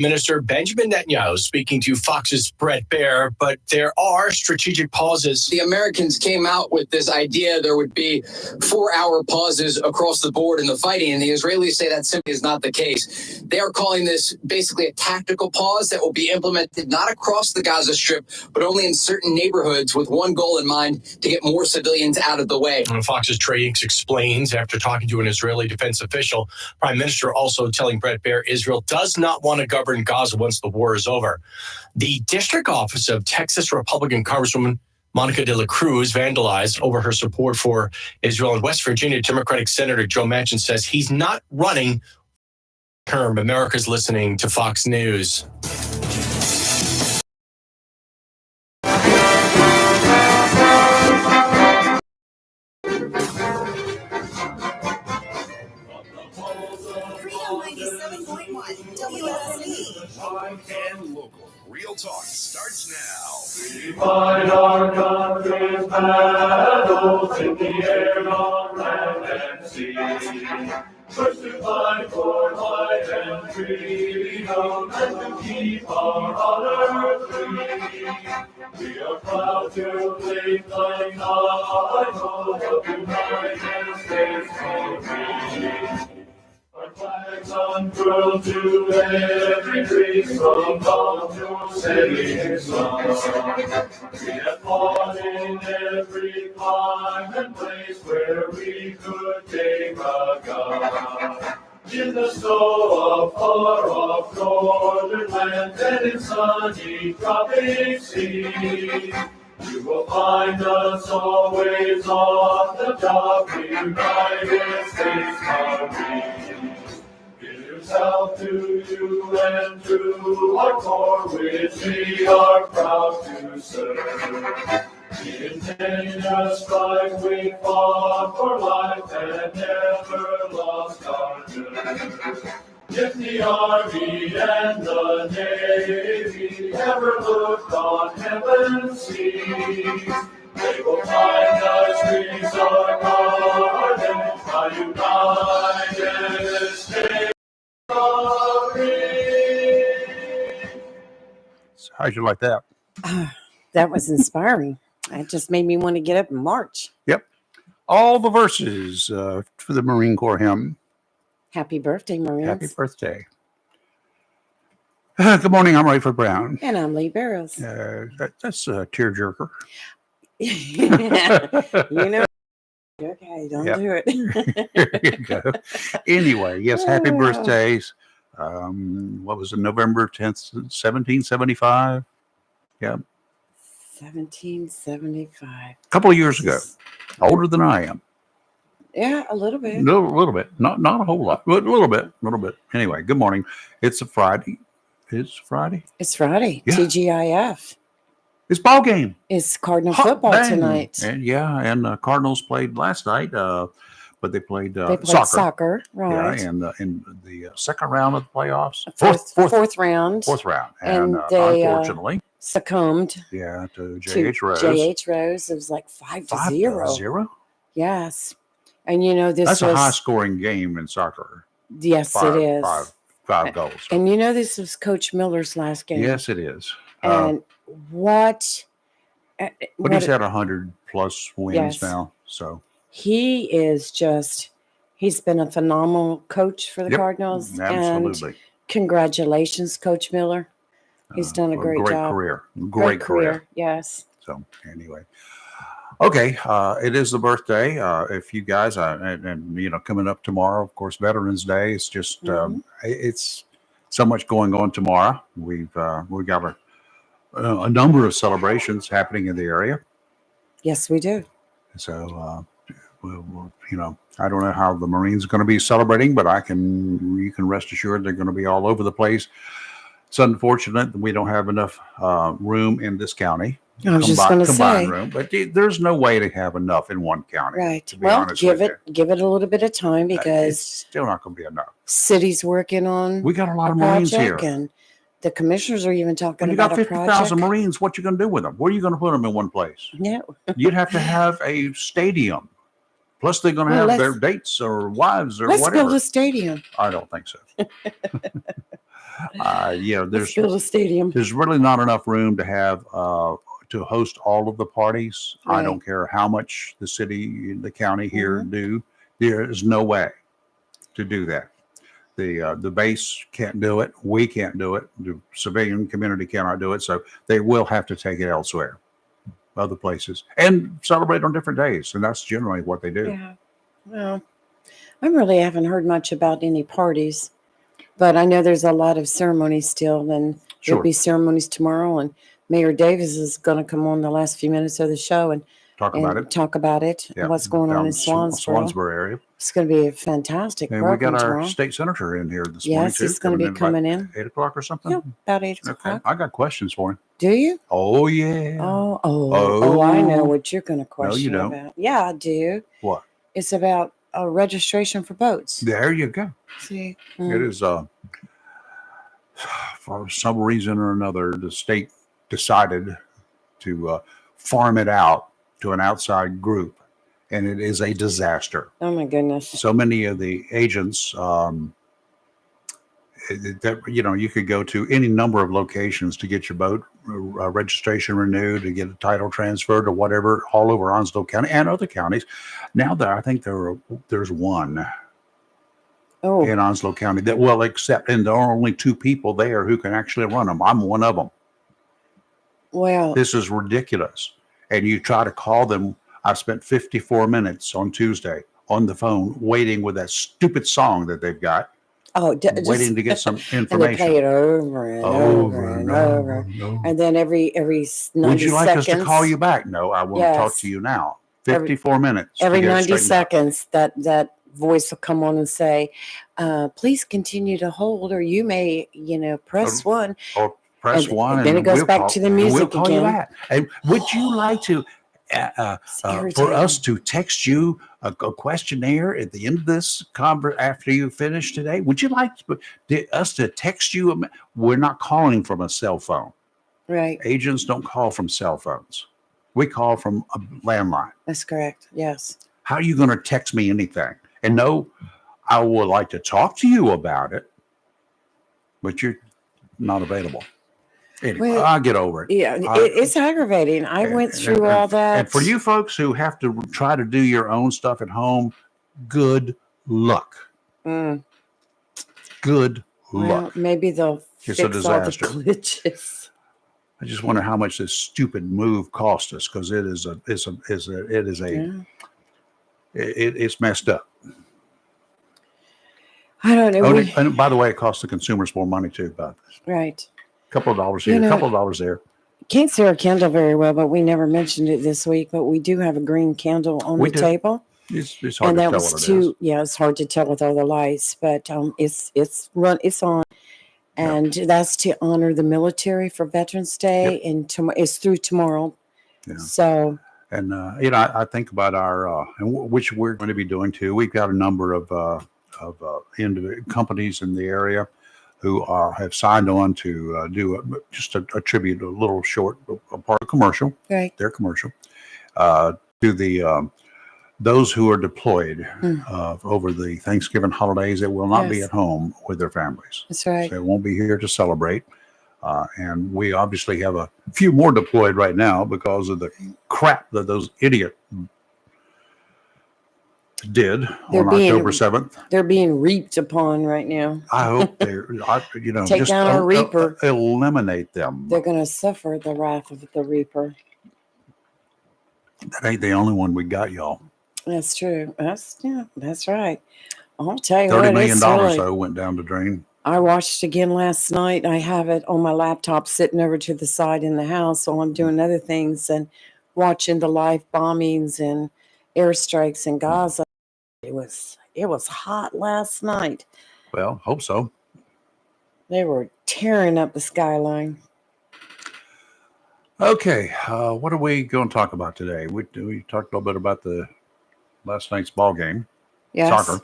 Minister Benjamin Netanyahu speaking to Fox's Brett Baer, but there are strategic pauses. The Americans came out with this idea there would be 4-hour pauses across the board in the fighting, and the Israelis say that simply is not the case. They are calling this basically a tactical pause that will be implemented not across the Gaza Strip, but only in certain neighborhoods with one goal in mind: to get more civilians out of the way. And Fox's Trey Inks explains after talking to an Israeli defense official, Prime Minister also telling Brett Baer Israel does not want to govern Gaza once the war is over. The district office of Texas Republican Congresswoman Monica de la Cruz vandalized over her support for Israel. In West Virginia, Democratic Senator Joe Manchin says he's not running term. America's listening to Fox News. Live and local. Real talk starts now. We fight our country's battles in the air, on land and sea. First to fight for life and freedom, and to keep our honor free. We are proud to claim the title of United States of Free. Our flags unfurled to every breeze, from dawn to setting sun. We have fought in every clime and place where we could take a gun. In the snow of far-off northern lands and in sunny tropic seas, you will find us always on the job, United States Marines. Here's out to you and to our corps, which we are proud to serve. In dangerous strife we fought for life and never lost our nerve. If the Army and the Navy ever looked on heaven's seas, they will find us trees are guarded by United States Marines. How'd you like that? That was inspiring. It just made me want to get up and march. Yep. All the verses for the Marine Corps hymn. Happy birthday, Marines. Happy birthday. Good morning. I'm Rayford Brown. And I'm Lee Barrows. That's a tearjerker. You know, okay, don't do it. There you go. Anyway, yes, happy birthdays. What was it, November 10th, 1775? Yeah. 1775. A couple of years ago. Older than I am. Yeah, a little bit. A little bit. Not a whole lot, but a little bit. Anyway, good morning. It's a Friday. It's Friday. Yeah. TGIF. It's ball game. It's Cardinal football tonight. And Cardinals played last night, but they played soccer. Right. Yeah, and in the second round of the playoffs. Fourth round. And they unfortunately succumbed. Yeah, to J.H. Rose. J.H. Rose. It was like 5-0. Yes. And that's a high scoring game in soccer. Yes, it is. Five goals. And this was Coach Miller's last game. Yes, it is. And but he's had 100 plus wins now. So he's been a phenomenal coach for the Cardinals. Absolutely. And congratulations, Coach Miller. He's done a great job. Great career. Yes. So anyway. Okay, it is the birthday. If you guys, and coming up tomorrow, of course, Veterans Day. It's just it's so much going on tomorrow. We've got a number of celebrations happening in the area. Yes, we do. So, I don't know how the Marines are going to be celebrating, but you can rest assured they're going to be all over the place. It's unfortunate that we don't have enough room in this county. I was just going to say, room, but there's no way to have enough in one county. Right. Well, give it a little bit of time because it's still not going to be enough. City's working on. We got a lot of Marines here, and the commissioners are even talking about a project. You got 50,000 Marines. What you going to do with them? Where are you going to put them in one place? No. You'd have to have a stadium. Plus, they're going to have their dates or wives or whatever. Let's build a stadium. I don't think so. Let's there's build a stadium. there's really not enough room to have to host all of the parties. I Right. don't care how much the city, the county here Mm-hmm. do. There is no way to do that. The base can't do it. We can't do it. The civilian community cannot do it. So they will have to take it elsewhere, other places, and celebrate on different days. And that's generally what they do. Yeah. Well, I really haven't heard much about any parties, but I know there's a lot of ceremonies still. And Sure. there'll be ceremonies tomorrow, and Mayor Davis is going to come on the last few minutes of the show and Talk about it. talk about it Yeah, and what's going on down in Swansboro. Swansboro area. It's going to be a fantastic And we program got our tomorrow. state senator in here this morning Yes, too. he's going to be coming in. about 8 o'clock or something. Yeah, about 8 Okay. o'clock. I got questions for him. Do you? Oh yeah. Oh, I know Oh. what you're going to question don't. about. Yeah, I do. What? It's about registration for boats. There you go. See? It is for some reason or another, the state decided to farm it out to an outside group, and it is a disaster. Oh, my goodness. So many of the agents that you could go to any number of locations to get your boat registration renewed, to get a title transferred or whatever, all over Onslow County and other counties. Now I think there's one Oh, in Onslow County that will accept, and there are only 2 people there who can actually run them. I'm one of them. well, This is ridiculous. And you try to call them. I spent 54 minutes on Tuesday on the phone waiting with that stupid song that they've got, waiting to get some and they play information. it over and over and over. No. And then every 90 Would you like seconds, us to call you back? No, I want to talk Yes. to you now. Every- 54 minutes. to every get it 90 straightened out. seconds, that voice will come on and say, please continue to hold, or you may, press one. Or press And one, then and it goes we'll back call- to the and music we'll call you again. back. And would you like to It's for irritating. us to text you a questionnaire at the end of this after you finish today? Would you like us to text you? We're not calling from a cell phone. Right. Agents don't call from cell phones. We call from a landline. That's correct. Yes. How are you going to text me anything? And no, I would like to talk to you about it, but you're not available. Anyway, Well, I'll get over it. Yeah. It's aggravating. I went through all that. And for you folks who have to try to do your own stuff at home, good luck. Mm, Good well, luck. maybe they'll It's a fix all the disaster. glitches. I just wonder how much this stupid move cost us, because it's Yeah. it's messed up. I don't know. And by the way, it costs the consumers more money too. But Right. a couple of dollars here, You a know- couple of dollars there. Can't see our candle very well, but we never mentioned it this week. But we do have a green candle on We the do. table, It's hard and to that tell was what it is. Yeah, it's hard to tell with all the lights, but it's on, and that's to honor the military for Veterans Day, and it's through tomorrow. Yeah. So And I think about our which we're going to be doing too. We've got a number of companies in the area who have signed on to do just a tribute, a little short, a part of commercial, right, their commercial, to the those who are deployed over the Thanksgiving holidays that will not be Yes. at home with their families. that's right. So they won't be here to celebrate. And we obviously have a few more deployed right now because of the crap that those idiots did They're on being- October 7th. They're being reaped upon right now. I hope they're, Take just down our Reaper. eliminate them. They're going to suffer the wrath of the Reaper. That ain't the only one we got, y'all. That's true. That's right. I'll tell you $30 what, million it's really, though went down the drain. I watched again last night. I have it on my laptop sitting over to the side in the house while I'm doing other things and watching the live bombings and airstrikes in Gaza. It was hot last night. Well, hope so. They were tearing up the skyline. Okay, what are we going to talk about today? We talked a little bit about the last night's ball game, Yes. soccer.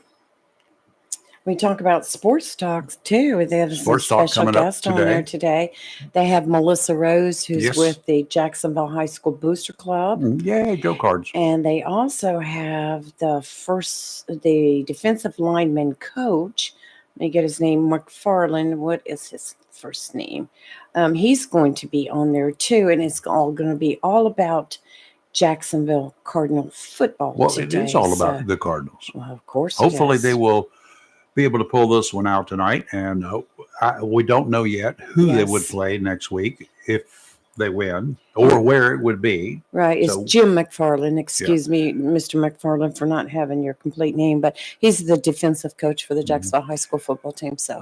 We talk about sports talks too. There's a Sports talk special coming up guest on there today. They have Melissa Rose, who's Yes. with the Jacksonville High School Booster Club. Yay, go Cards. And they also have the defensive lineman coach, me get his name, McFarland. What is his first name? He's going to be on there too, and it's all going to be all about Jacksonville Cardinal football Well, today. it is all So, about the Cardinals. well, of course. Hopefully, it they is. will be able to pull this one out tonight. And we don't know yet who they would Yes. play next week if they win, or where it would be. Right, it's So- Jim McFarland. Excuse me, Mr. McFarland, for not having your complete name, but he's the defensive coach for the Jacksonville High School football team. So,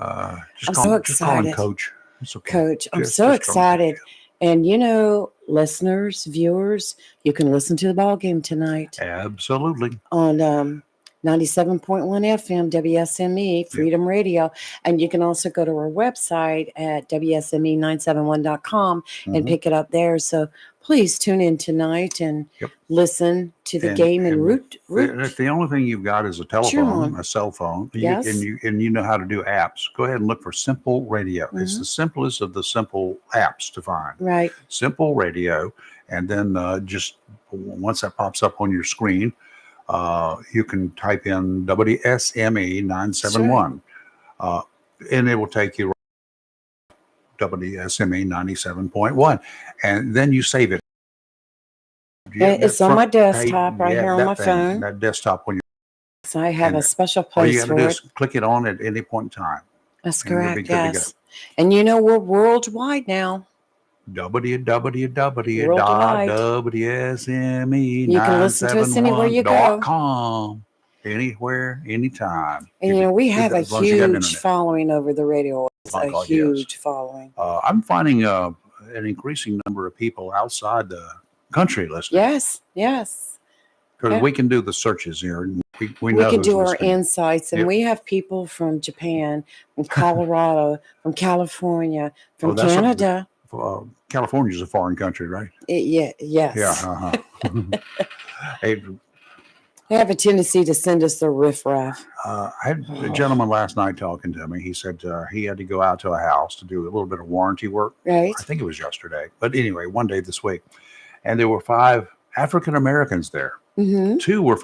Just I'm call, so just call him excited. Coach. It's okay. Coach, I'm Just- so just call him Coach. excited. And you know, listeners, viewers, you can listen to the ball game tonight Absolutely. on 97.1 FM WSME Freedom Radio, and you can also go to our website at WSME971.com and Mhm. pick it up there. So please tune in tonight and Yep. listen to the And- game and and root. If the only thing you've got is a telephone, Mom. a cell phone, Yes. and you know how to do apps, go ahead and look for Simple Radio. It's Mhm. the simplest of the simple apps to find. Right. Simple Radio, and then just once that pops up on your screen, you can type in WSME 971, and it will take you WSME 97.1, and then you save it. It's on my desktop Hey, right here on that my phone. That desktop on your. So I have And a special All you place got for to do it. is click it on at any point in time. That's and you'll be correct. good to go. Yes. And you know, we're worldwide now. www.wsme You can listen to us anywhere you go. .com. Anywhere, anytime. And you know, we have a As long as you got huge internet. following over the radio. It's My a God, yes. huge following. I'm finding an increasing number of people outside the country listening. Yes, yes. Because yeah. we can do the searches here. And we We know can who's do our listening. insights, and Yep. we have people from Japan, from Colorado, from California, from Oh, that's what- Canada. California's a foreign country, right? Yes. Yeah. Hey, They have a tendency to send us the riffraff. I had a gentleman last night talking to me. He said he had to go out to a house to do a little bit of warranty work. Right? I think it was yesterday, but anyway, one day this week, and there were 5 African Americans there. Mm-hmm. 2 were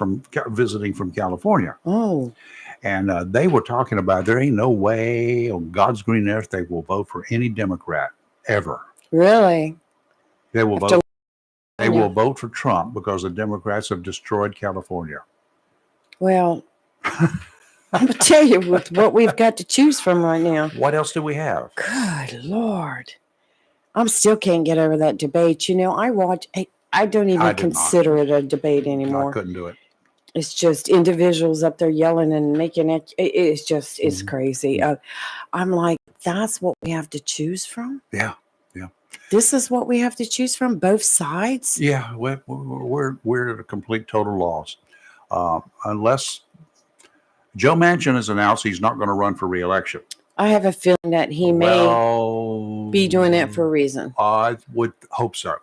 visiting from California, Oh, and they were talking about there ain't no way on God's green earth they will vote for any Democrat ever. really? They will After- vote. They Yeah. will vote for Trump because the Democrats have destroyed California. Well, I'm gonna tell you what we've got to choose from right now. What else do we have? Good Lord. I'm still can't get over that debate. You know, I don't even I did not. consider it a debate I anymore. couldn't do it. It's just individuals up there yelling and making it. It's just, it's Mhm. crazy. I'm like, that's what we have to choose from. Yeah. This is what we have to choose from, both sides. Yeah, we're at a complete total loss. Unless Joe Manchin has announced he's not going to run for re-election. I have a feeling that he may be doing that for a reason. I would hope so.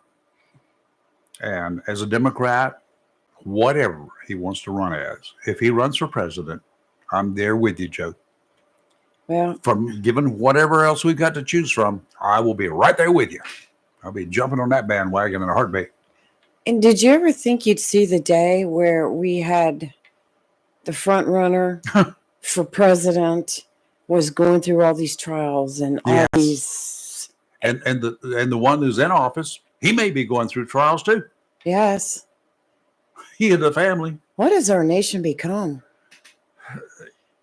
And as a Democrat, whatever he wants to run as, if he runs for president, I'm there with you, Joe. Well, From given whatever else we've got to choose from, I will be right there with you. I'll be jumping on that bandwagon in a heartbeat. and did you ever think you'd see the day where we had the front runner for president was going through all these trials and all Yes. these? And the one who's in office, he may be going through trials too. Yes. He and the family. What has our nation become?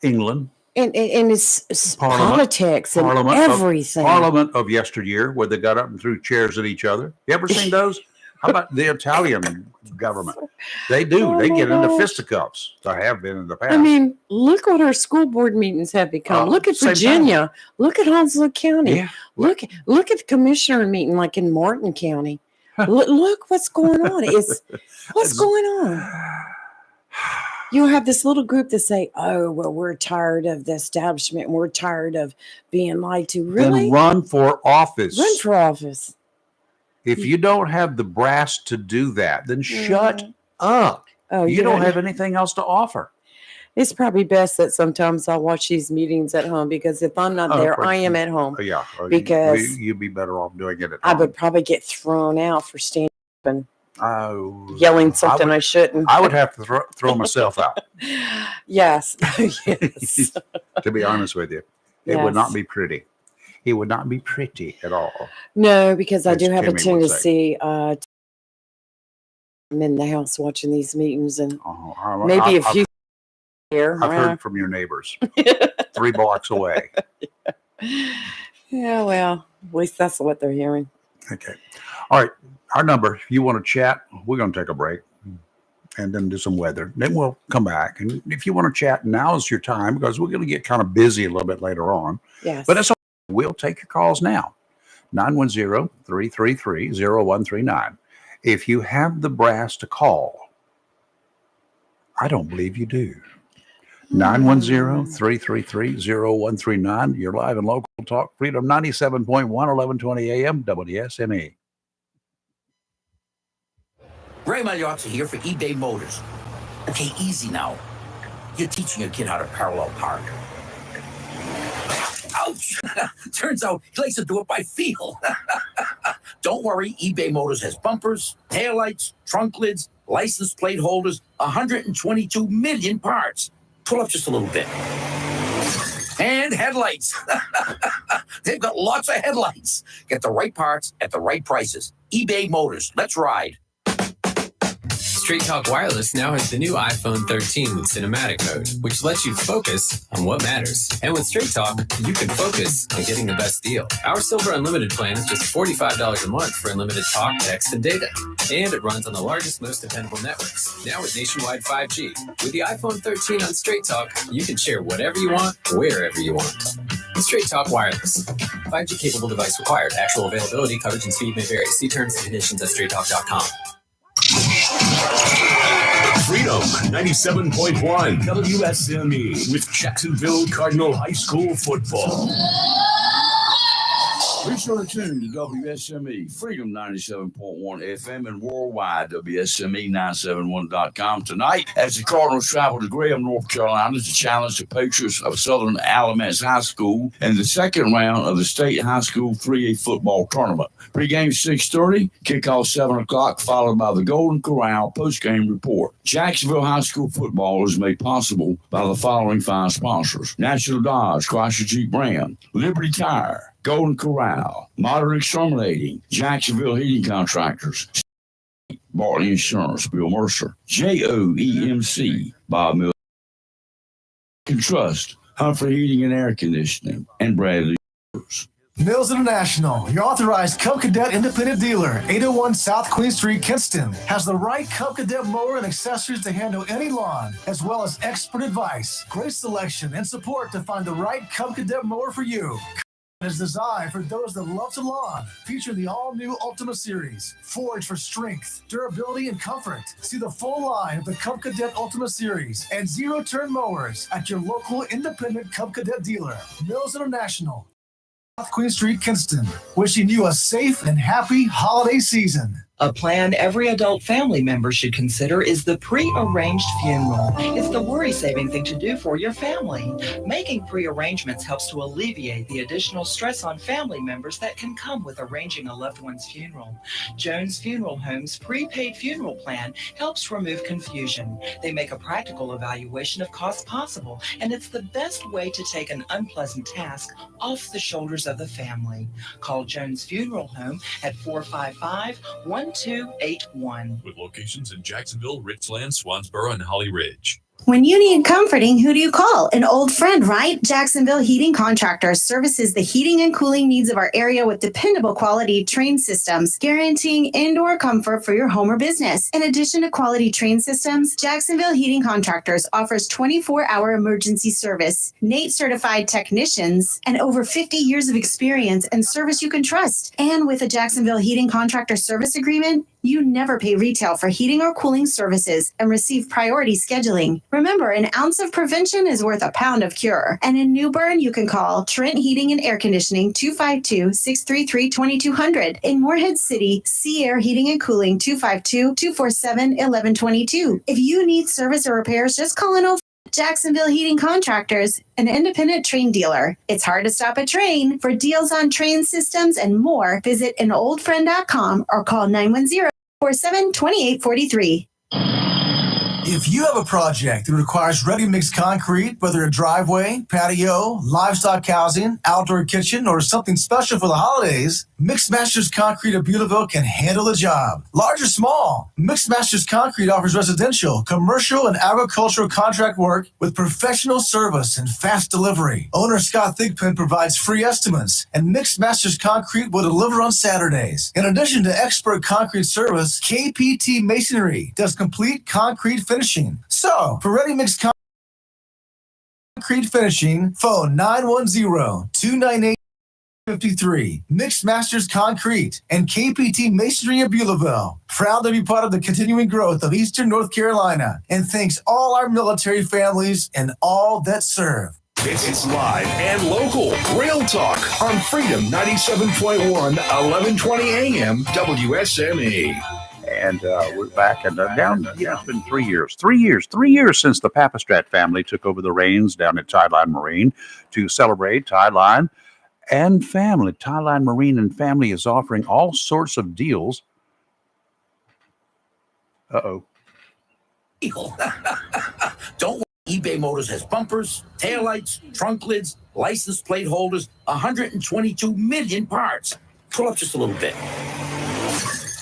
England, And it's Parliament- politics and Parliament of- everything. Parliament of yesteryear, where they got up and threw chairs at each other. You ever seen those? How about the Italian government? They do. Oh They my get into gosh. fisticuffs. They have been in the past. I mean, look what our school board meetings have become. Look at same Virginia. Look at Honslow County. yeah. Look at the commissioner meeting like in Martin County. Look what's going on. What's It's- going on? You'll have this little group that say, "Oh, well, we're tired of the establishment. We're tired of being lied to." Really? Then run for office. Run for office. If you don't have the brass to do that, then shut up. Oh, You don't have anything else to offer. It's probably best that sometimes I'll watch these meetings at home because if I'm not Oh, there, right. I am at home. Yeah. Because you'd be better off doing it at I home. would probably get thrown out for standing up and yelling something I shouldn't. I would have to throw myself out, Yes. Yes. to be honest with you. It would not be pretty. It would not be pretty at all. No, because I As do have a Kimmy would say. tendency. I'm in the house watching these meetings, and Uh-huh. maybe if you here, I've heard from your neighbors 3 blocks away. yeah, well, at least that's what they're hearing. Okay. All right. Our number, if you want to chat, we're going to take a break and then do some weather. Then we'll come back. And if you want to chat, now's your time because we're going to get kind of busy a little bit later on. Yes. But it's okay. We'll take your calls now. 910-333-0139. If you have the brass to call, I don't believe you do. 910-333-0139. You're live and local talk. Freedom 97.1, 1120 AM, WSME. Ray Magliozzi here for eBay Motors. Okay, easy now. You're teaching your kid how to parallel park. Ouch! Turns out he likes to do it by feel. Don't worry, eBay Motors has bumpers, taillights, trunk lids, license plate holders, 122 million parts. Pull up just a little bit. And headlights. They've got lots of headlights. Get the right parts at the right prices. eBay Motors. Let's ride. Straight Talk Wireless now has the new iPhone 13 with cinematic mode, which lets you focus on what matters. And with Straight Talk, you can focus on getting the best deal. Our Silver Unlimited plan is just $45 a month for unlimited talk, text, and data. And it runs on the largest, most dependable networks, now with nationwide 5G. With the iPhone 13 on Straight Talk, you can share whatever you want, wherever you want. Straight Talk Wireless. 5G capable device required. Actual availability, coverage, and speed may vary. See terms and conditions at straighttalk.com. Freedom 97.1 WSME with Jacksonville Cardinal High School football. Be sure to tune to WSME, Freedom 97.1 FM, and worldwide, WSME971.com. Tonight, as the Cardinals travel to Graham, North Carolina to challenge the Patriots of Southern Alamance High School in the second round of the State High School 3A football tournament. Pre-game 6:30, kickoff 7 o'clock, followed by the Golden Corral post-game report. Jacksonville High School football is made possible by the following 5 sponsors: National Dodge, Chrysler Jeep Ram, Liberty Tire, Golden Corral, Modern Exterminating, Jacksonville Heating Contractors, Bartley Insurance, Bill Mercer, JOEMC, Bob Miller, Trust, Humphrey Heating and Air Conditioning, and Bradley. Mills International, your authorized Cub Cadet independent dealer, 801 South Queen Street, Kinston, has the right Cub Cadet mower and accessories to handle any lawn, as well as expert advice, great selection, and support to find the right Cub Cadet mower for you. Is designed for those that love to lawn, featuring the all-new Ultima Series, forged for strength, durability, and comfort. See the full line of the Cub Cadet Ultima Series and zero-turn mowers at your local independent Cub Cadet dealer, Mills International, South Queen Street, Kinston. Wishing you a safe and happy holiday season. A plan every adult family member should consider is the pre-arranged funeral. It's the worry-saving thing to do for your family. Making pre-arrangements helps to alleviate the additional stress on family members that can come with arranging a loved one's funeral. Jones Funeral Home's prepaid funeral plan helps remove confusion. They make a practical evaluation of costs possible, and it's the best way to take an unpleasant task off the shoulders of the family. Call Jones Funeral Home at 455-1281. With locations in Jacksonville, Richland, Swansboro, and Holly Ridge. When you need comforting, who do you call? An old friend, right? Jacksonville Heating Contractors services the heating and cooling needs of our area with dependable quality train systems, guaranteeing indoor comfort for your home or business. In addition to quality train systems, Jacksonville Heating Contractors offers 24-hour emergency service, NATE certified technicians, and over 50 years of experience and service you can trust. And with a Jacksonville Heating Contractor service agreement, you never pay retail for heating or cooling services and receive priority scheduling. Remember, an ounce of prevention is worth a pound of cure. And in New Bern, you can call Trent Heating and Air Conditioning 252-633-2200. In Morehead City, Sea Air Heating and Cooling 252-247-1122. If you need service or repairs, just call an old Jacksonville Heating Contractors, an independent train dealer. It's hard to stop a train. For deals on train systems and more, visit anoldfriend.com or call 910-4 547-2843. If you have a project that requires ready-mix concrete, whether a driveway, patio, livestock housing, outdoor kitchen, or something special for the holidays, Mixed Masters Concrete of Beulaville can handle the job. Large or small, Mixed Masters Concrete offers residential, commercial, and agricultural contract work with professional service and fast delivery. Owner Scott Thigpen provides free estimates, and Mixed Masters Concrete will deliver on Saturdays. In addition to expert concrete service, KPT Masonry does complete concrete finishing. So, for ready-mix concrete finishing, phone 910-298-53. Mixed Masters Concrete and KPT Masonry of Beulaville. Proud to be part of the continuing growth of Eastern North Carolina, and thanks all our military families and all that serve. It's live and local. Real talk on Freedom 97.1, 1120 AM, WSME. And we're back and down. It's been 3 years. 3 years since the Papastrat family took over the reins down at Tideline Marine to celebrate Tideline and family. Tideline Marine and Family is offering all sorts of deals. Don't worry, eBay Motors has bumpers, taillights, trunk lids, license plate holders, 122 million parts. Pull up just a little bit.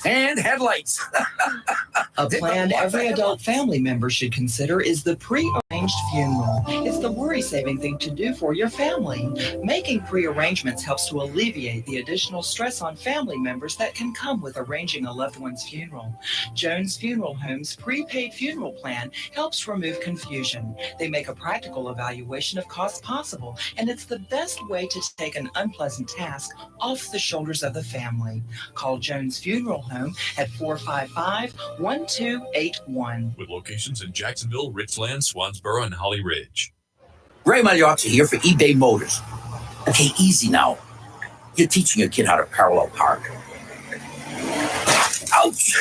And headlights. A plan every adult family member should consider is the pre-arranged funeral. It's the worry-saving thing to do for your family. Making pre-arrangements helps to alleviate the additional stress on family members that can come with arranging a loved one's funeral. Jones Funeral Home's prepaid funeral plan helps remove confusion. They make a practical evaluation of costs possible, and it's the best way to take an unpleasant task off the shoulders of the family. Call Jones Funeral Home at 455-1281. With locations in Jacksonville, Richland, Swansboro, and Holly Ridge. Ray Magliozzi here for eBay Motors. Okay, easy now. You're teaching your kid how to parallel park. Ouch!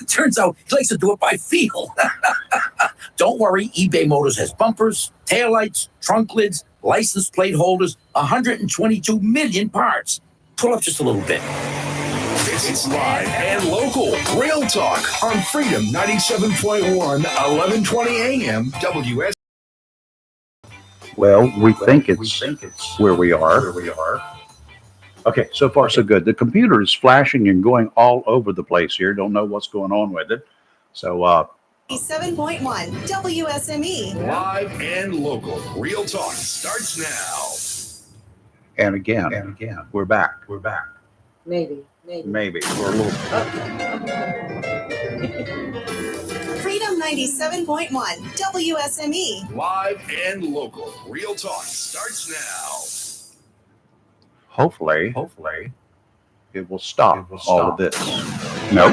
Turns out he likes to do it by feel. Don't worry, eBay Motors has bumpers, taillights, trunk lids, license plate holders, 122 million parts. Pull up just a little bit. It's live and local. Real talk on Freedom 97.1, 1120 AM, WS. Well, we think it's where we are. Okay, so far so good. The computer is flashing and going all over the place here. Don't know what's going on with it. So, 7.1 WSME. Live and local. Real talk starts now. and again, we're back. Maybe. Maybe. We're a little. Freedom 97.1 WSME. Live and local. Real talk starts now. Hopefully, it will stop all of this. No.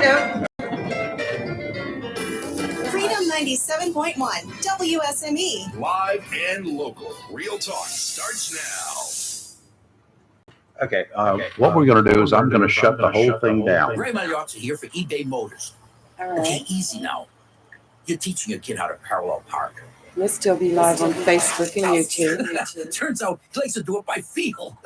Freedom 97.1 WSME. Live and local. Real talk starts now. Okay. What we're going to do is I'm going to shut the whole thing down. Ray Magliozzi here for eBay Motors. All Okay, right. easy now. You're teaching your kid how to parallel park. We'll still be live on Facebook and YouTube. Turns out he likes to do it by feel.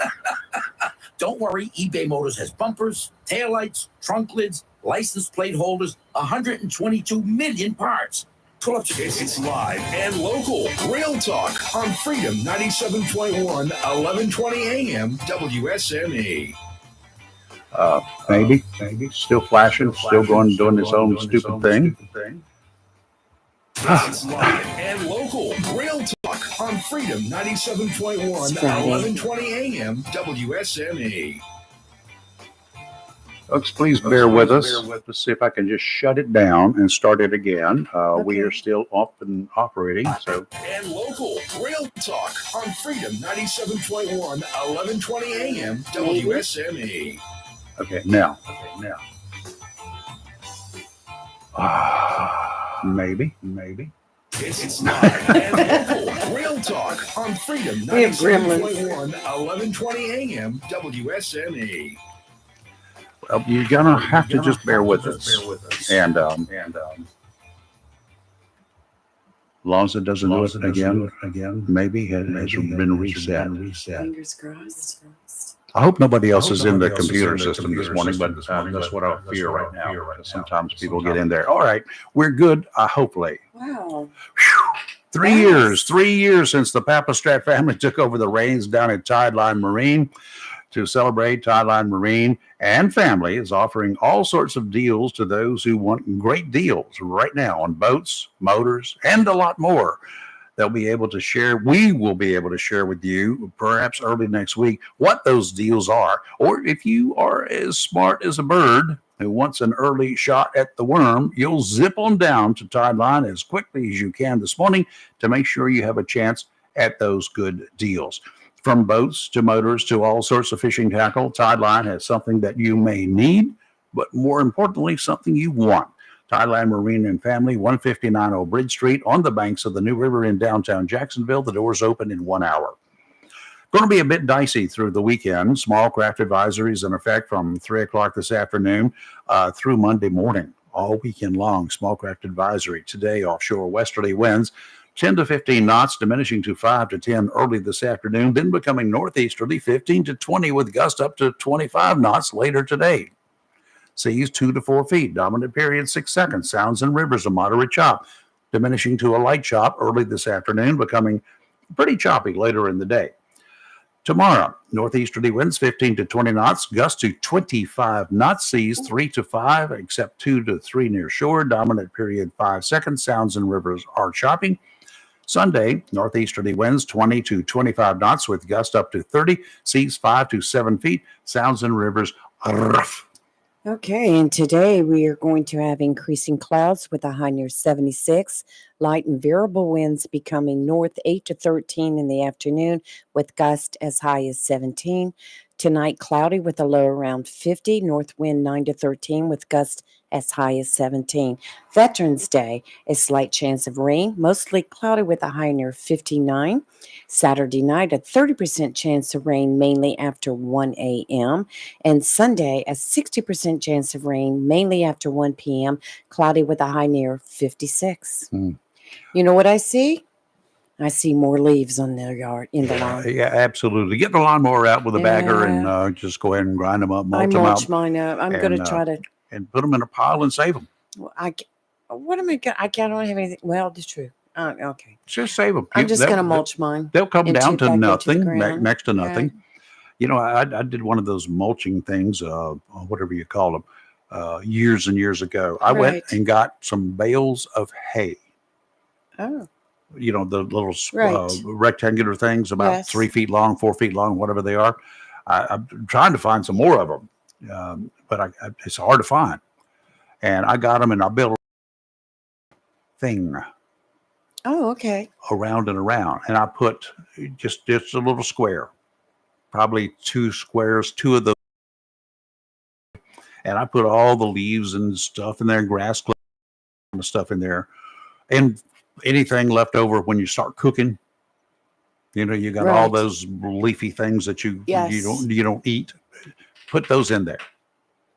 Don't worry, eBay Motors has bumpers, taillights, trunk lids, license plate holders, 122 million parts. Pull up your It's live and local. Real talk on Freedom 97.1, 1120 AM, WSME. Maybe. Still flashing, still going, doing its own stupid thing. It's live and local. Real talk on Freedom 97.1, 1120 AM, WSME. Folks, please bear with us. Let's see if I can just shut it down and start it again. We are still up and operating. So, And local. Real talk on Freedom 97.1, 1120 AM, WSME. okay, now. Maybe. It's live and local. Real talk on Freedom We have 97.1, 1120 AM, WSME. Well, you're gonna have to just bear with us. And as long as it doesn't do it again, maybe it has been reset. Fingers crossed. I hope nobody else is in the computer system this morning, but that's what I fear right now. Because sometimes people get in there. All right, we're good, hopefully. Wow. 3 years, 3 years since the Papastrat family took over the reins down at Tideline Marine. To celebrate, Tideline Marine and family is offering all sorts of deals to those who want great deals right now on boats, motors, and a lot more. They'll be able to share, we will be able to share with you, perhaps early next week, what those deals are. Or if you are as smart as a bird who wants an early shot at the worm, you'll zip on down to Tideline as quickly as you can this morning to make sure you have a chance at those good deals. From boats to motors to all sorts of fishing tackle, Tideline has something that you may need, but more importantly, something you want. Tideline Marine and Family, 159 Old Bridge Street on the banks of the New River in downtown Jacksonville. The doors open in 1 hour. Going to be a bit dicey through the weekend. Small craft advisories in effect from 3 o'clock this afternoon through Monday morning. All weekend long, small craft advisory. Today, offshore westerly winds 10 to 15 knots, diminishing to 5 to 10 early this afternoon, then becoming northeasterly 15 to 20 with gusts up to 25 knots later today. Seas 2 to 4 feet, dominant period 6 seconds. Sounds and rivers a moderate chop, diminishing to a light chop early this afternoon, becoming pretty choppy later in the day. Tomorrow, northeasterly winds 15 to 20 knots, gusts to 25 knots, seas 3 to 5, except 2 to 3 near shore, dominant period 5 seconds. Sounds and rivers are choppy. Sunday, northeasterly winds 20 to 25 knots with gusts up to 30, seas 5 to 7 feet. Sounds and rivers rough. Okay, and today we are going to have increasing clouds with a high near 76, light and variable winds becoming north 8 to 13 in the afternoon with gusts as high as 17. Tonight, cloudy with a low around 50, north wind 9 to 13 with gusts as high as 17. Veterans Day, a slight chance of rain, mostly cloudy with a high near 59. Saturday night, a 30% chance of rain, mainly after 1 a.m. And Sunday, a 60% chance of rain, mainly after 1 p.m., cloudy with a high near 56. You know what I see? I see more leaves on the yard, in the lawn. Yeah, absolutely. Get the lawnmower out with a bagger and just go ahead and grind them up, mulch I them mulch out. mine up. I'm going to try to. And put them in a pile and save them. Well, what am I going to? I don't have anything. Well, it's true. Okay. Just save them. I'm just going to mulch mine. They'll come and down chip to back into the nothing, ground. next to nothing. Okay. You know, I did one of those mulching things, whatever you call them, years and years ago. I went Right. and got some bales of hay. Oh, You know, the little Right. rectangular things about Yes. 3 feet long, 4 feet long, whatever they are. I'm trying to find some more of them, but it's hard to find. And I got them and I built a thing oh, okay. around and around. And I put just a little square, probably 2 squares, 2 of those. And I put all the leaves and stuff in there, grass clippings and stuff in there. And anything left over when you start cooking, you know, you got all Right. those leafy things that you Yes. don't eat. Put those in there.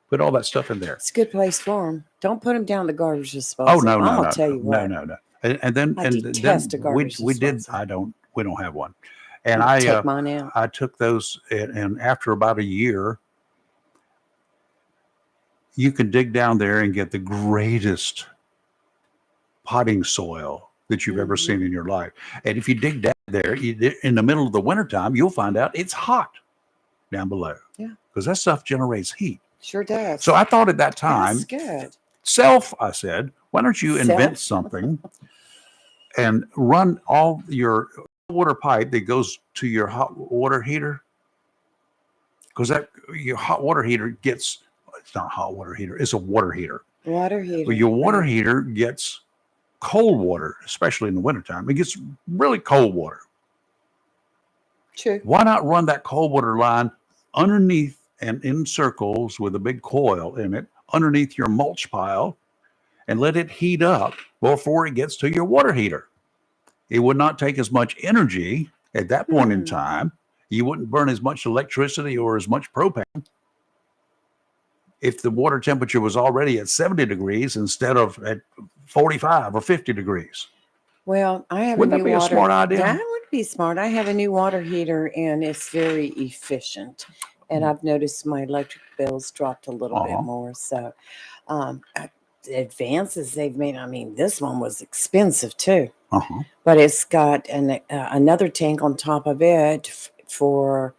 Put all that stuff in there. It's a good place for them. Don't put them down the garbage disposal. Oh no, I'm no, gonna no, tell you what. no. And then I and detest a then garbage we did. disposal. We don't have one. And Take mine out. I took those and after about a year, you can dig down there and get the greatest potting soil that you've ever seen in your life. And if you dig down there in the middle of the wintertime, you'll find out it's hot down below. Yeah. Because that stuff generates heat. Sure does. So I thought at that time, That's good. I said, why don't you invent something and run all your water pipe that goes to your hot water heater? Because your hot water heater gets, it's not a hot water heater, it's a water heater. Water heater. Well, your water right. heater gets cold water, especially in the wintertime. It gets really cold water. True. Why not run that cold water line underneath and in circles with a big coil in it underneath your mulch pile and let it heat up before it gets to your water heater? It would not take as much energy at that point in time. You wouldn't burn as much electricity or as much propane if the water temperature was already at 70 degrees instead of at 45 or 50 degrees. Well, I have Wouldn't a that new be a water. smart idea? That would be smart. I have a new water heater and it's very efficient. and I've noticed my electric bills dropped a little bit Uh-huh. more. So, the advances they've made. I mean, this one was expensive too, Uh-huh. but it's got another tank on top of it for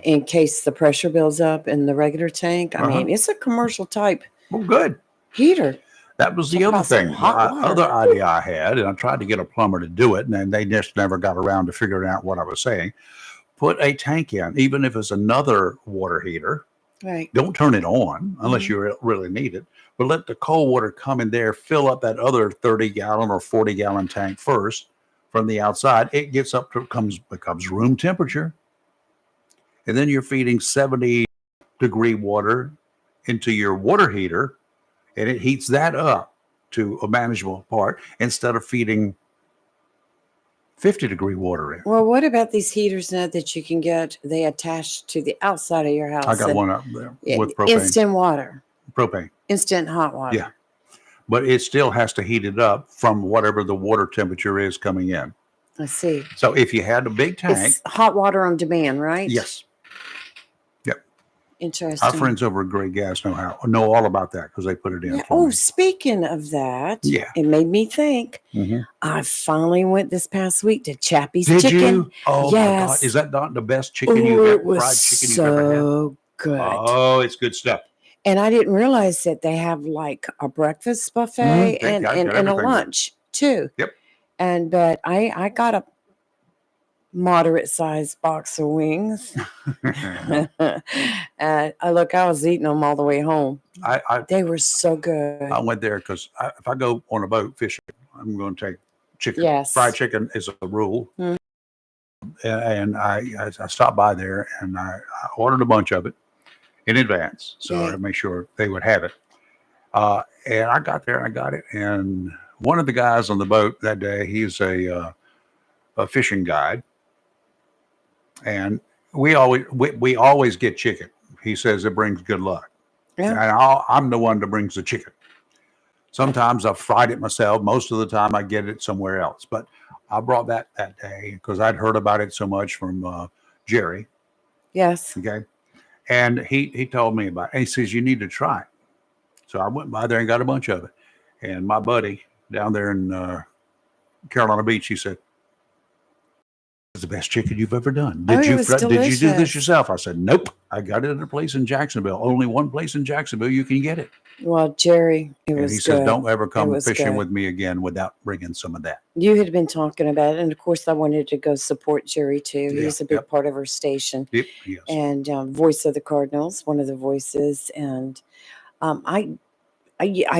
in case the pressure builds up in the regular tank. I mean, it's a commercial type Well, good. heater. That was the Talk other about some thing. hot water. Other idea I had, and I tried to get a plumber to do it, and then they just never got around to figuring out what I was saying. Put a tank in, even if it's another water heater. Right. Don't turn it on unless Mhm. you really need it, but let the cold water come in there, fill up that other 30-gallon or 40-gallon tank first from the outside. It gets up to becomes room temperature. And then you're feeding 70-degree water into your water heater, and it heats that up to a manageable part instead of feeding 50-degree water in. Well, what about these heaters now that you can get? They attach to the outside of your house. I got and one up there it- with propane. instant water, Propane. instant hot water. Yeah. But it still has to heat it up from whatever the water temperature is coming in. I see. So if you had a big tank, It's hot water on demand, right? yes. Interesting. Our friends over at Great Gas know all about that because they put it in. Yeah. for Oh, me. speaking of that, Yeah. it made me think. Mhm. I finally went this past week to Chappie's Did Chicken. you? Oh my Yes. God! Is that not the best chicken Oh, you've it ever was fried chicken you've ever had? so good. Oh, it's good stuff. And I didn't realize that they have like a breakfast buffet They and, got and a everything there. lunch too. Yep. But I got a moderate sized box of wings. And I was eating them all the way home. I They were so good. went there because if I go on a boat fishing, I'm going to take chicken. Yes. Fried chicken is a rule. Mhm. And I stopped by there and I ordered a bunch of it in advance, so Yeah. to make sure they would have it. And I got there, I got it, and one of the guys on the boat that day, he's a fishing guide, and we always get chicken. He says it brings good luck, Yeah. and I'm the one that brings the chicken. Sometimes I've fried it myself. Most of the time I get it somewhere else, but I brought that day because I'd heard about it so much from Jerry. Yes. Okay. And he told me about it. And he says, you need to try it. So I went by there and got a bunch of it. And my buddy down there in Carolina Beach, he said, it's the best chicken you've ever done. Oh, Did it was did you do this delicious. yourself? I said, nope. I got it at a place in Jacksonville. Only one place in Jacksonville you can get it. Well, Jerry, it And was he good. said, don't ever It come was fishing good. with me again without bringing some of that. You had been talking about it, and of course, I wanted to go support Jerry too. Yeah, He's a big yep. part of our station, Yep. Yes. and voice of the Cardinals, one of the voices. And I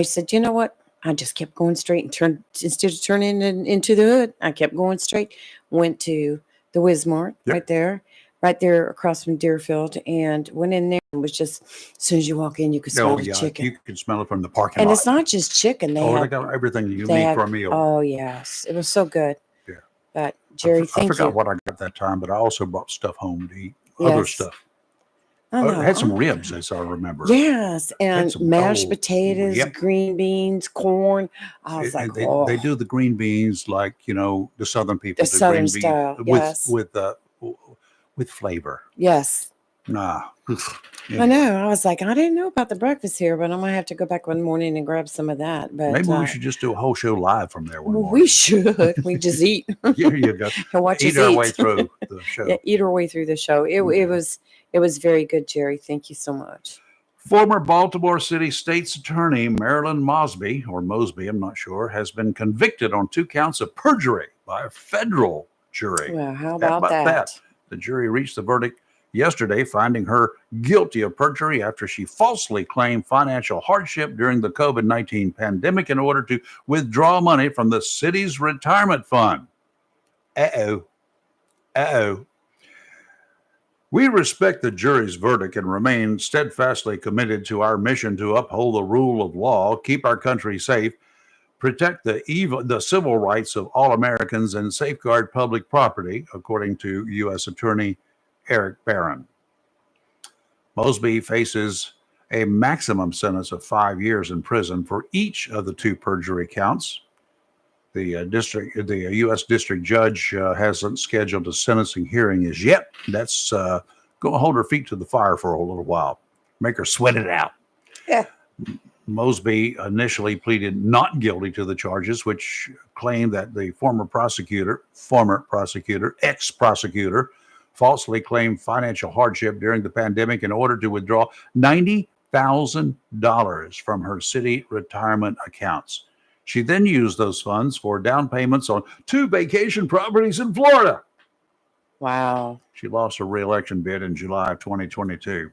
said, you know what? I just kept going straight and instead of turning into the hood, I kept going straight. Went to the Wismart Yep. right there across from Deerfield, and went in there. It was just as soon as you walk in, you could smell Oh, the yeah. chicken. You can smell it from the parking And lot. it's not just chicken. They They have got everything you they need have- for a meal. Oh yes, it was so good. Yeah. But Jerry, I thank forgot you. what I got that time, but I also brought stuff home to eat. Other Yes. stuff. I I know. had some ribs, as I remember. Yes, and some- mashed oh, potatoes, yep. green beans, corn. I was like, they, oh, they do the green beans like the Southern people. The do Southern green style, beans yes. with flavor. yes. Nah, I know. I was like, I didn't know about the breakfast here, but I'm gonna have to go back one morning and grab some of that. But Maybe we should just do a whole show live from there one well, morning. we should. We just eat Here you go. and watch Eat us our eat. way through the show. Yeah, eat our way through the show. It was very good, Jerry. Thank you so much. Former Baltimore City State's Attorney Marilyn Mosby, I'm not sure, has been convicted on 2 counts of perjury by a federal jury. Well, how How about that? The jury reached the verdict yesterday, finding her guilty of perjury after she falsely claimed financial hardship during the COVID-19 pandemic in order to withdraw money from the city's retirement fund. Uh-oh. We respect the jury's verdict and remain steadfastly committed to our mission to uphold the rule of law, keep our country safe, protect the civil rights of all Americans, and safeguard public property, according to U.S. Attorney Eric Barron. Mosby faces a maximum sentence of 5 years in prison for each of the 2 perjury counts. The U.S. District Judge hasn't scheduled a sentencing hearing as yet. That's go hold her feet to the fire for a little while, make her sweat it out. Yeah. Mosby initially pleaded not guilty to the charges, which claimed that the ex-prosecutor, falsely claimed financial hardship during the pandemic in order to withdraw $90,000 from her city retirement accounts. She then used those funds for down payments on 2 vacation properties in Florida. Wow. She lost her re-election bid in July of 2022.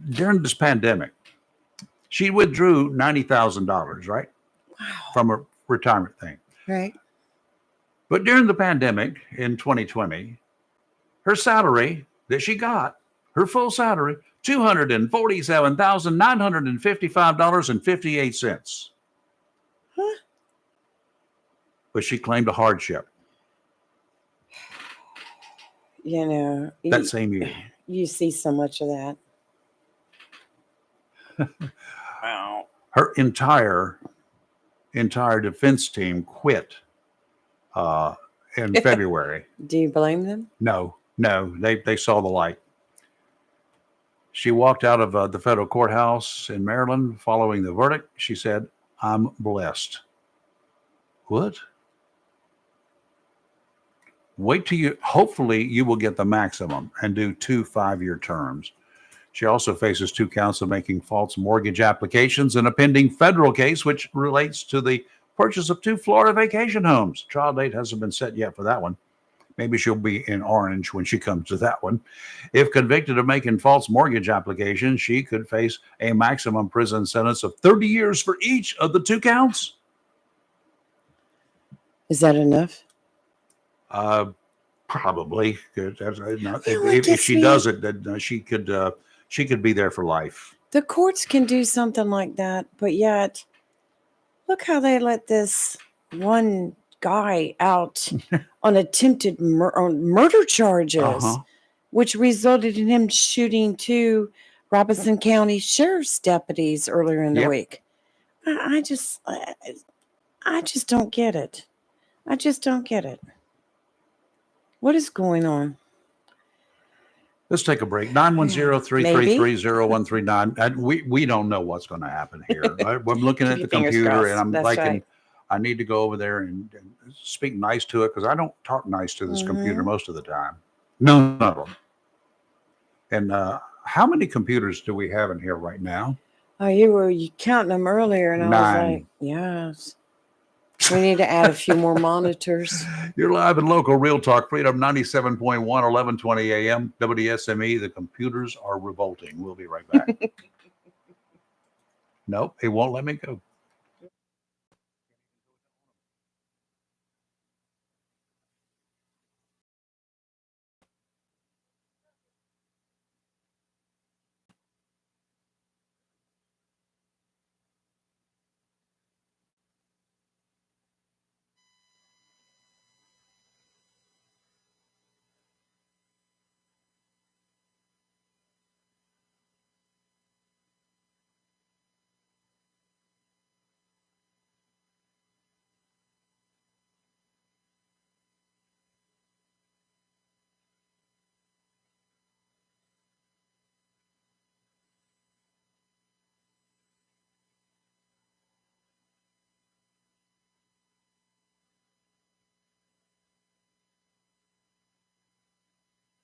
During this pandemic, she withdrew $90,000, right? Wow. From her retirement thing. Right. But during the pandemic in 2020, her salary that she got, her full salary, $247,955.58. Huh? But she claimed a hardship You know, that same year. you see so much of that. Wow. Her entire defense team quit in February. Do you blame them? No, they saw the light. She walked out of the federal courthouse in Maryland following the verdict. She said, "I'm blessed." What? Wait till hopefully you will get the maximum and do 2 5-year terms. She also faces 2 counts of making false mortgage applications in a pending federal case, which relates to the purchase of 2 Florida vacation homes. Trial date hasn't been set yet for that one. Maybe she'll be in orange when she comes to that one. If convicted of making false mortgage applications, she could face a maximum prison sentence of 30 years for each of the 2 counts. Is that enough? Probably. If she does it, then she could be there for life. The courts can do something like that, but yet, look how they let this one guy out on attempted murder charges, which resulted in him shooting 2 Robeson County Sheriff's deputies earlier in the week. I just don't get it. I just don't get it. What is going on? Let's take a break. 910-333-0139. We don't know what's going to happen here. I'm looking at the computer and I'm thinking, I need to go over there and speak nice to it because I don't talk nice to this computer most of the time. None of them. And how many computers do we have in here right now? Oh, you were counting them earlier, and I 9. was like, yes. We need to add a few more monitors. You're live and local, Real Talk, Freedom 97.1, 1120 AM, WSME. The computers are revolting. We'll be right back. Nope, it won't let me go.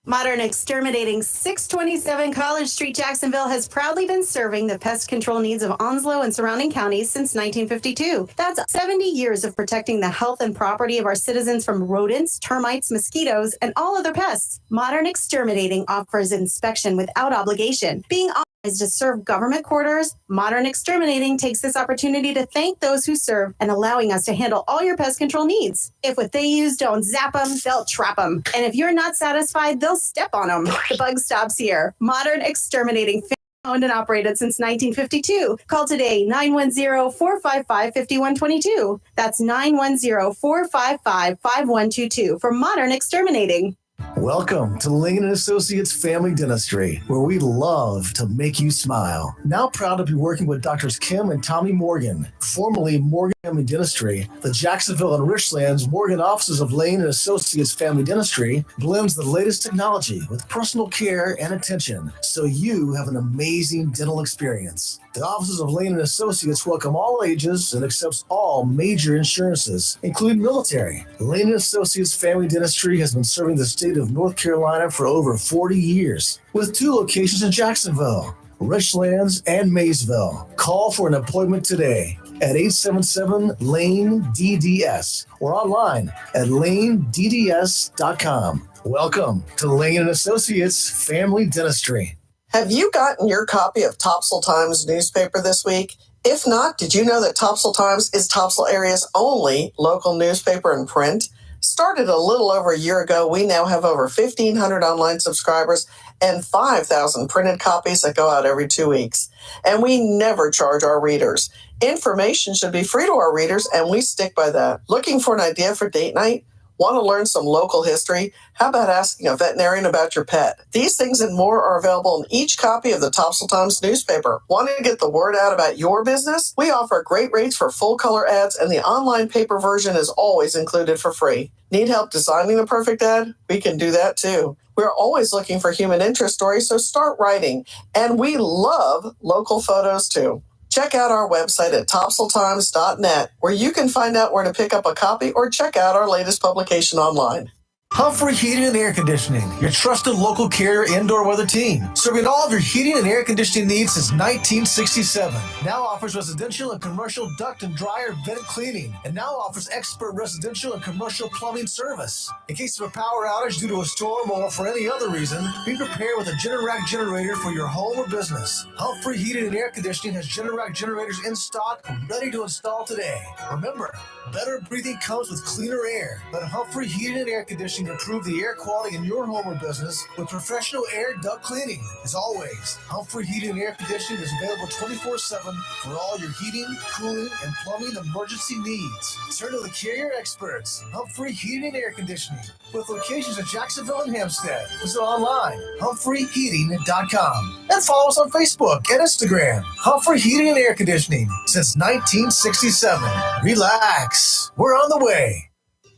Modern Exterminating 627 College Street, Jacksonville has proudly been serving the pest control needs of Onslow and surrounding counties since 1952. That's 70 years of protecting the health and property of our citizens from rodents, termites, mosquitoes, and all other pests. Modern Exterminating offers inspection without obligation. Being authorized to serve government quarters, Modern Exterminating takes this opportunity to thank those who serve and allowing us to handle all your pest control needs. If what they use don't zap them, they'll trap them. And if you're not satisfied, they'll step on them. The bug stops here. Modern Exterminating, owned and operated since 1952. Call today, 910-455-5122. That's 910-455-5122 for Modern Exterminating. Welcome to Lincoln & Associates Family Dentistry, where we love to make you smile. Now proud to be working with Doctors Kim and Tommy Morgan, formerly Morgan Family Dentistry, the Jacksonville and Richlands Morgan offices of Lane and Associates Family Dentistry blends the latest technology with personal care and attention, so you have an amazing dental experience. The offices of Lane and Associates welcome all ages and accepts all major insurances, including military. Lane and Associates Family Dentistry has been serving the state of North Carolina for over 40 years, with 2 locations in Jacksonville, Richlands, and Maysville. Call for an appointment today at 877-LANE-DDS or online at lanedds.com. Welcome to Lane and Associates Family Dentistry. Have you gotten your copy of Topsail Times newspaper this week? If not, did you know that Topsail Times is Topsail area's only local newspaper in print? Started a little over a year ago, we now have over 1,500 online subscribers and 5,000 printed copies that go out every 2 weeks. And we never charge our readers. Information should be free to our readers, and we stick by that. Looking for an idea for date night? Want to learn some local history? How about asking a veterinarian about your pet? These things and more are available in each copy of the Topsail Times newspaper. Wanting to get the word out about your business? We offer great rates for full-color ads, and the online paper version is always included for free. Need help designing the perfect ad? We can do that too. We're always looking for human interest stories, so start writing. And we love local photos too. Check out our website at topsailtimes.net, where you can find out where to pick up a copy or check out our latest publication online. Humphrey Heating and Air Conditioning, your trusted local carrier indoor weather team, serving all of your heating and air conditioning needs since 1967. Now offers residential and commercial duct and dryer vent cleaning, and now offers expert residential and commercial plumbing service. In case of a power outage due to a storm or for any other reason, be prepared with a Generac generator for your home or business. Humphrey Heating and Air Conditioning has Generac generators in stock, ready to install today. Remember, better breathing comes with cleaner air. Let Humphrey Heating and Air Conditioning improve the air quality in your home or business with professional air duct cleaning. As always, Humphrey Heating and Air Conditioning is available 24/7 for all your heating, cooling, and plumbing emergency needs. Turn to the carrier experts, Humphrey Heating and Air Conditioning, with locations in Jacksonville and Hampstead. Visit online, humphreyheating.com, and follow us on Facebook and Instagram. Humphrey Heating and Air Conditioning since 1967. Relax, we're on the way.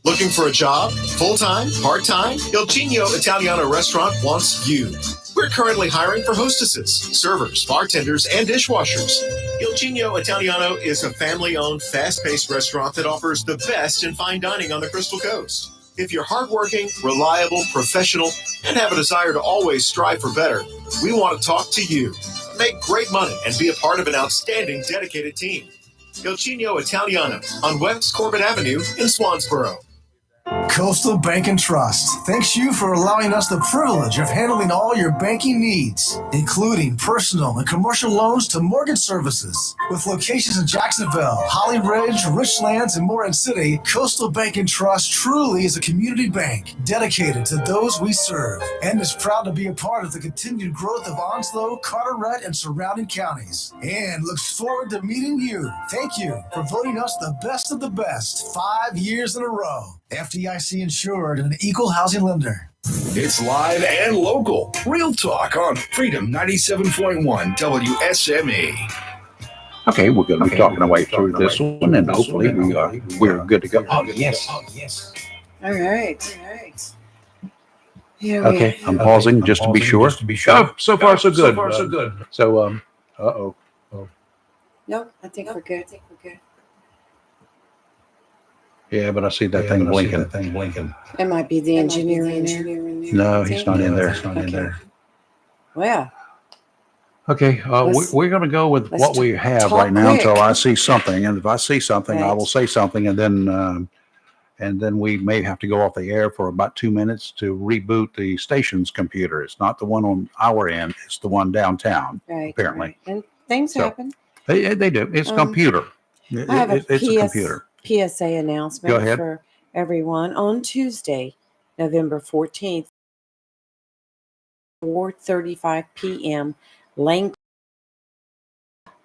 Looking for a job? Full-time? Part-time? Il Cigno Italiano Restaurant wants you. We're currently hiring for hostesses, servers, bartenders, and dishwashers. Il Cigno Italiano is a family-owned, fast-paced restaurant that offers the best in fine dining on the Crystal Coast. If you're hardworking, reliable, professional, and have a desire to always strive for better, we want to talk to you. Make great money and be a part of an outstanding, dedicated team. Il Cigno Italiano on West Corbett Avenue in Swansboro. Coastal Bank and Trust thanks you for allowing us the privilege of handling all your banking needs, including personal and commercial loans to mortgage services. With locations in Jacksonville, Holly Ridge, Richlands, and Morehead City, Coastal Bank and Trust truly is a community bank dedicated to those we serve and is proud to be a part of the continued growth of Onslow, Carteret, and surrounding counties, and looks forward to meeting you. Thank you for voting us the best of the best 5 years in a row. FDIC insured and an equal housing lender. It's live and local. Real talk on Freedom 97.1 WSME. Okay, we're going to be talking our way through this one, and hopefully we're good to go. Oh, yes. All right. Here we Okay, I'm pausing just to be sure. Oh, so far so good. So, uh-oh. Nope, I think we're good. Yeah, but I see that thing blinking. It might be the engineer in there. No, he's not in there. Well, Okay, we're going to go with let's what we have talk right now until quick. I see something. And if I see something, I Right. will say something, and then we may have to go off the air for about 2 minutes to reboot the station's computer. It's not the one on our end; it's the one downtown. right. Apparently, right. And things So, happen. they do. It's a computer. I have It's a computer. PSA announcement Go ahead. for everyone on Tuesday, November 14th, 4:35 p.m. Lane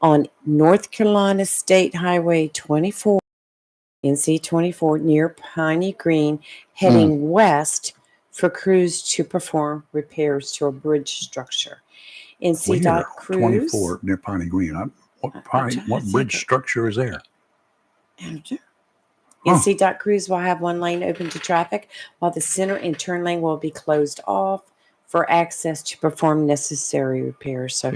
on North Carolina State Highway 24, NC 24, near Piney Green, heading west for crews to perform repairs to a bridge structure. NC Where? Crews. 24 near Piney Green. What bridge structure is there? NC Cruz will have one lane open to traffic, while the center and turn lane will be closed off for access to perform necessary repairs. So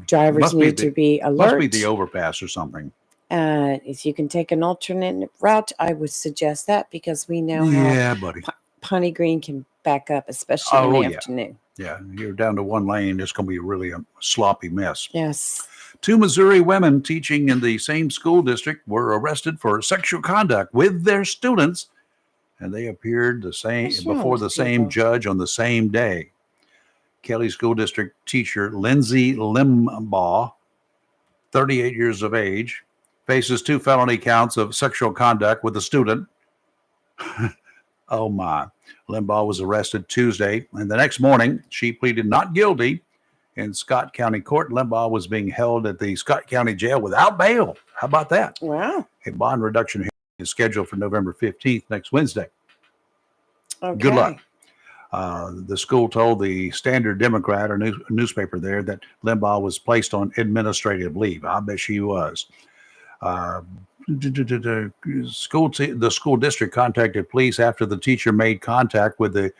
drivers need to be alert. Must be the overpass or something. If you can take an alternate route, I would suggest that, because we know how buddy. Pawnee Green can back up, especially in the afternoon. Yeah, you're down to one lane. It's going to be really a sloppy mess. Yes. 2 Missouri women teaching in the same school district were arrested for sexual conduct with their students, and they appeared before the same judge on the same day. Kelly School District teacher Lindsay Limbaugh, 38 years of age, faces 2 felony counts of sexual conduct with a student. Oh my. Limbaugh was arrested Tuesday, and the next morning she pleaded not guilty in Scott County Court. Limbaugh was being held at the Scott County Jail without bail. How about that? Wow. A bond reduction hearing is scheduled for November 15th, next Wednesday. Okay. Good luck. The school told the Standard Democrat, or newspaper there, that Limbaugh was placed on administrative leave. I bet she was. The school district contacted police after the teacher made contact with the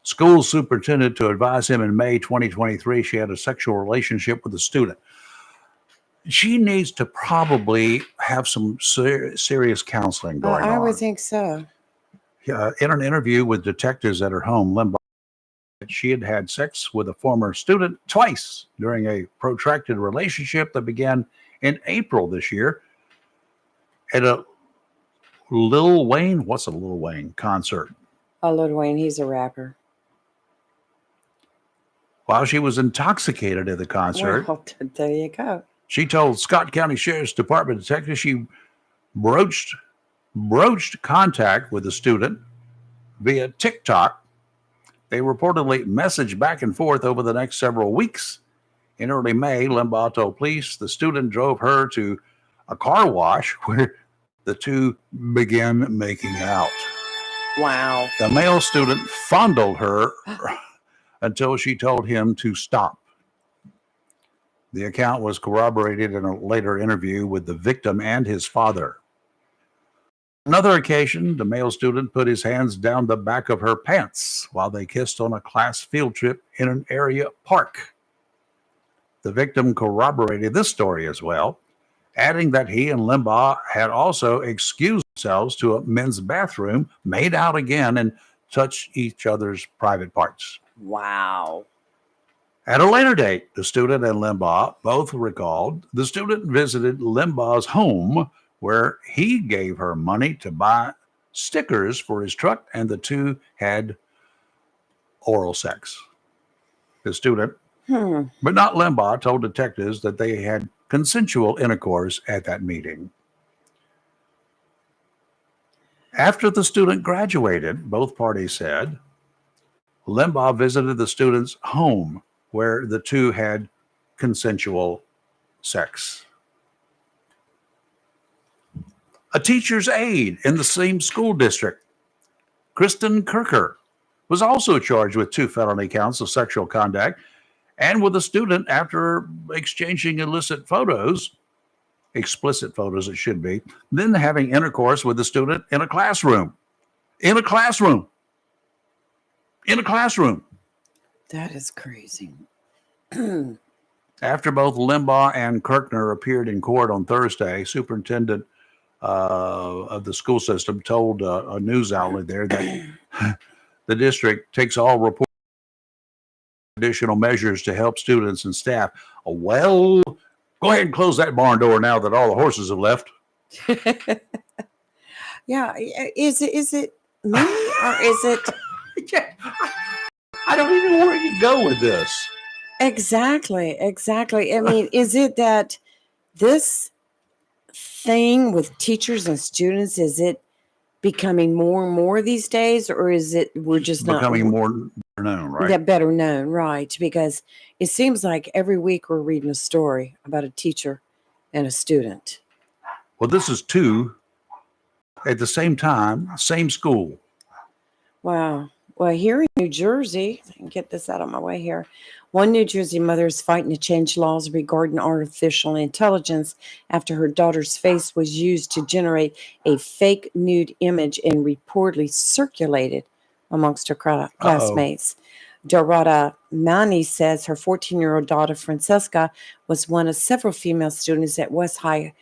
school superintendent to advise him in May 2023 she had a sexual relationship with a student. She needs to probably have some serious counseling going on. I would think so. In an interview with detectives at her home, Limbaugh said she had had sex with a former student twice during a protracted relationship that began in April this year at a Lil Wayne, what's a Lil Wayne concert? Lil Wayne, he's a rapper. While she was intoxicated at the concert, Well, there you go. she told Scott County Sheriff's Department detectives she broached contact with the student via TikTok. They reportedly messaged back and forth over the next several weeks. In early May, Limbaugh told police the student drove her to a car wash where the two began making out. Wow. The male student fondled her until she told him to stop. The account was corroborated in a later interview with the victim and his father. Another occasion, the male student put his hands down the back of her pants while they kissed on a class field trip in an area park. The victim corroborated this story as well, adding that he and Limbaugh had also excused themselves to a men's bathroom, made out again, and touched each other's private parts. Wow. At a later date, the student and Limbaugh both recalled the student visited Limbaugh's home where he gave her money to buy stickers for his truck, and the two had oral sex. The student, but not Limbaugh, told detectives that they had consensual intercourse at that meeting. After the student graduated, both parties said, Limbaugh visited the student's home where the two had consensual sex. A teacher's aide in the same school district, Kristen Kirker, was also charged with 2 felony counts of sexual conduct and with a student after exchanging explicit photos it should be, then having intercourse with the student in a classroom. In a classroom. That is crazy. After both Limbaugh and Kirkner appeared in court on Thursday, superintendent of the school system told a news outlet there that the district takes all reports additional measures to help students and staff. Well, go ahead and close that barn door now that all the horses have left. Yeah, is it me or is it? Yeah, I don't even know where you go with this. Exactly. I mean, is it that this thing with teachers and students, is it becoming more and more these days, or is it we're just becoming more known, right? Yeah, better known, right? Because it seems like every week we're reading a story about a teacher and a student. Well, this is 2 at the same time, same school. Wow. Well, here in New Jersey, I can get this out of my way here. One New Jersey mother is fighting to change laws regarding artificial intelligence after her daughter's face was used to generate a fake nude image and reportedly circulated amongst her classmates. Dorada Mani says her 14-year-old daughter, Francesca, was one of several female students at West High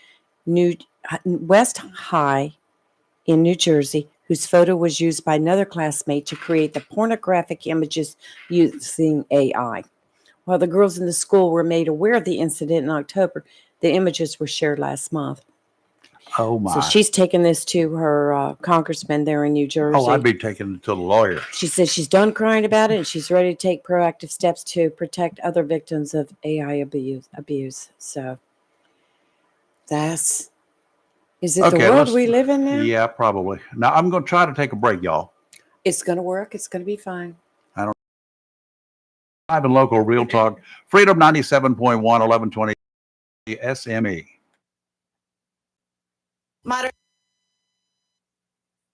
in New Jersey, whose photo was used by another classmate to create the pornographic images using AI. While the girls in the school were made aware of the incident in October, the images were shared last month. Oh, my. So she's taken this to her congressman there in New Jersey. Oh, I'd be taking it to the lawyer. She says she's done crying about it and she's ready to take proactive steps to protect other victims of AI abuse. So is it the world we live in now? Yeah, probably. Now, I'm going to try to take a break, y'all. It's going to work. It's going to be fine. Live and local, real talk. Freedom 97.1, 1120 SME. Modern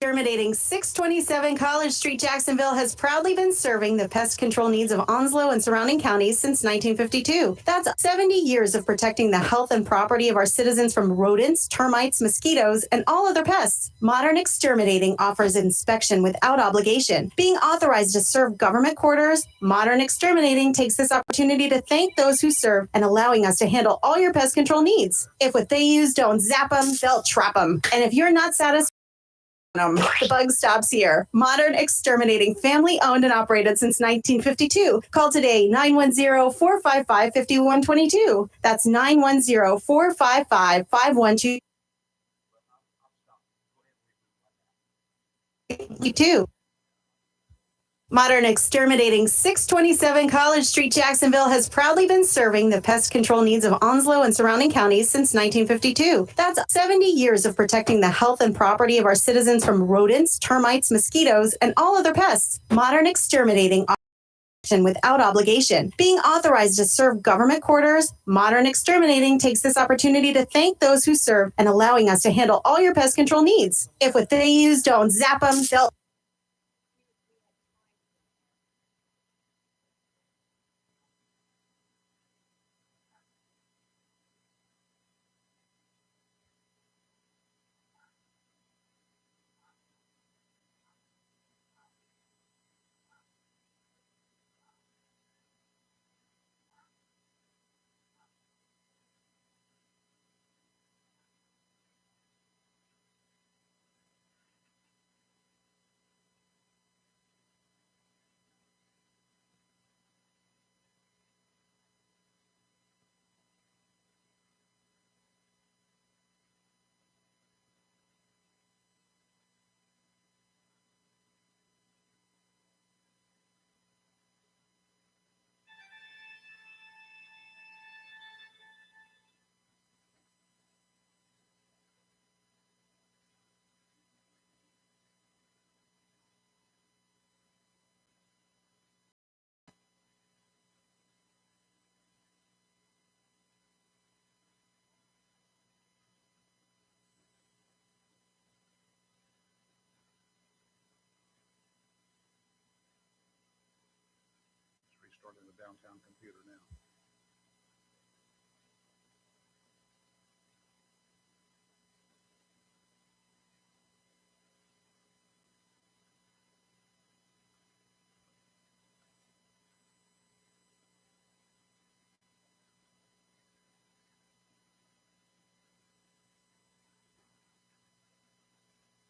Exterminating 627 College Street, Jacksonville has proudly been serving the pest control needs of Onslow and surrounding counties since 1952. That's 70 years of protecting the health and property of our citizens from rodents, termites, mosquitoes, and all other pests. Modern Exterminating offers inspection without obligation. Being authorized to serve government quarters, Modern Exterminating takes this opportunity to thank those who serve and allowing us to handle all your pest control needs. If what they use don't zap them, they'll trap them. And if you're not satisfied, the bug stops here. Modern Exterminating, family owned and operated since 1952. Call today 910-455-5122. That's 910-455-5122. Modern Exterminating 627 College Street, Jacksonville has proudly been serving the pest control needs of Onslow and surrounding counties since 1952. That's 70 years of protecting the health and property of our citizens from rodents, termites, mosquitoes, and all other pests. Modern Exterminating without obligation. Being authorized to serve government quarters, Modern Exterminating takes this opportunity to thank those who serve and allowing us to handle all your pest control needs. If what they use don't zap them, they'll Restarting the downtown computer now.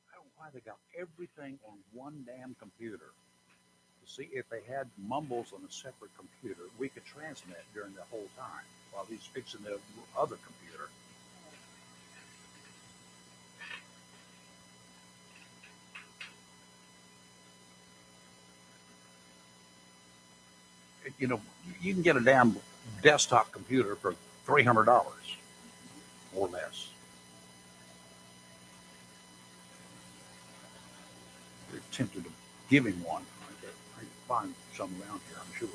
I don't know why they got everything on one damn computer. To see if they had mumbles on a separate computer, we could transmit during the whole time while he's fixing the other computer. You know, you can get a damn desktop computer for $300 or less. They're tempted to give him one. I can find some around here, I'm sure.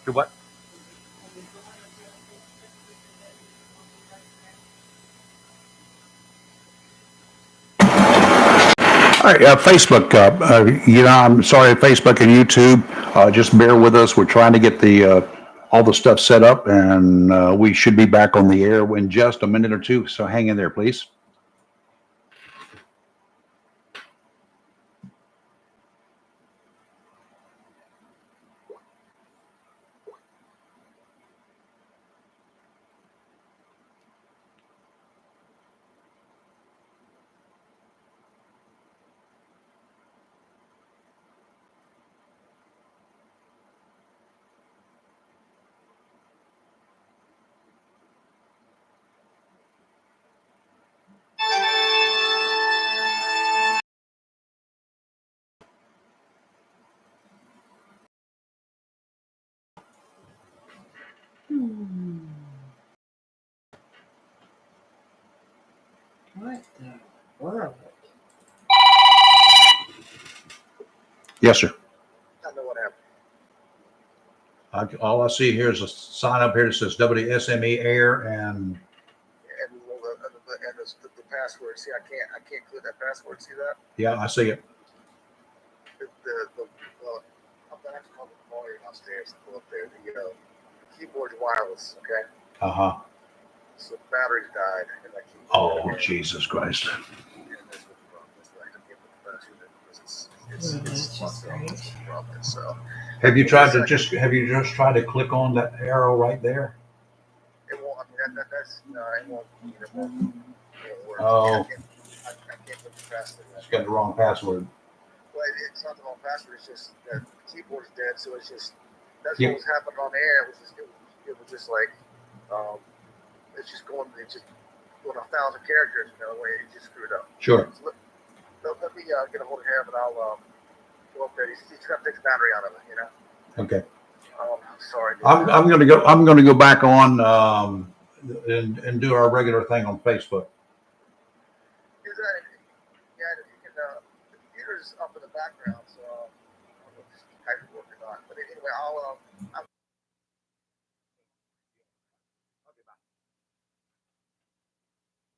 Do what? All right, Facebook. I'm sorry, Facebook and YouTube. Just bear with us. We're trying to get the all the stuff set up, and we should be back on the air in just a minute or two. So hang in there, please. What the world? Yes, sir. I know what happened. All I see here is a sign up here that says WSME Air, and The password. See, I can't click that password. See that? yeah, I see it. I'm gonna have to call the lawyer downstairs and go up there. The keyboard's wireless. Okay. Uh-huh. So the battery's died, and that keyboard. Oh, Jesus Christ. And that's what the problem is. Like, I can't put the battery in it because it's fucked up. That's the problem. So. Have you just tried to click on that arrow right there? It won't. I mean, it won't. It won't work. Oh. I can't put the password. It's got the wrong password. Well, it's not the wrong password. It's just that the keyboard's dead. So it's just that's Yep. what was happening on air. It was just like it's just going 1,000 characters. You know, where it just screwed up. Sure. So let me get a hold of him, and I'll go up there. He's trying to take the battery out of it. You know. Okay. I'm sorry. Dude. I'm gonna go back on and do our regular thing on Facebook. Is that, yeah, if you can, the computer's up in the background, so I don't know if this type of work or not. But anyway, I'll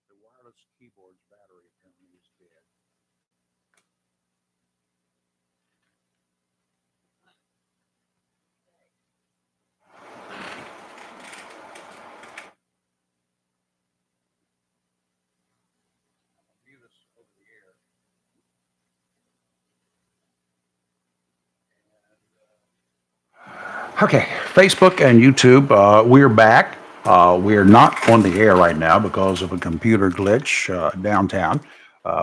The wireless keyboard's battery apparently is dead. Okay, Facebook and YouTube, we're back. We're not on the air right now because of a computer glitch downtown.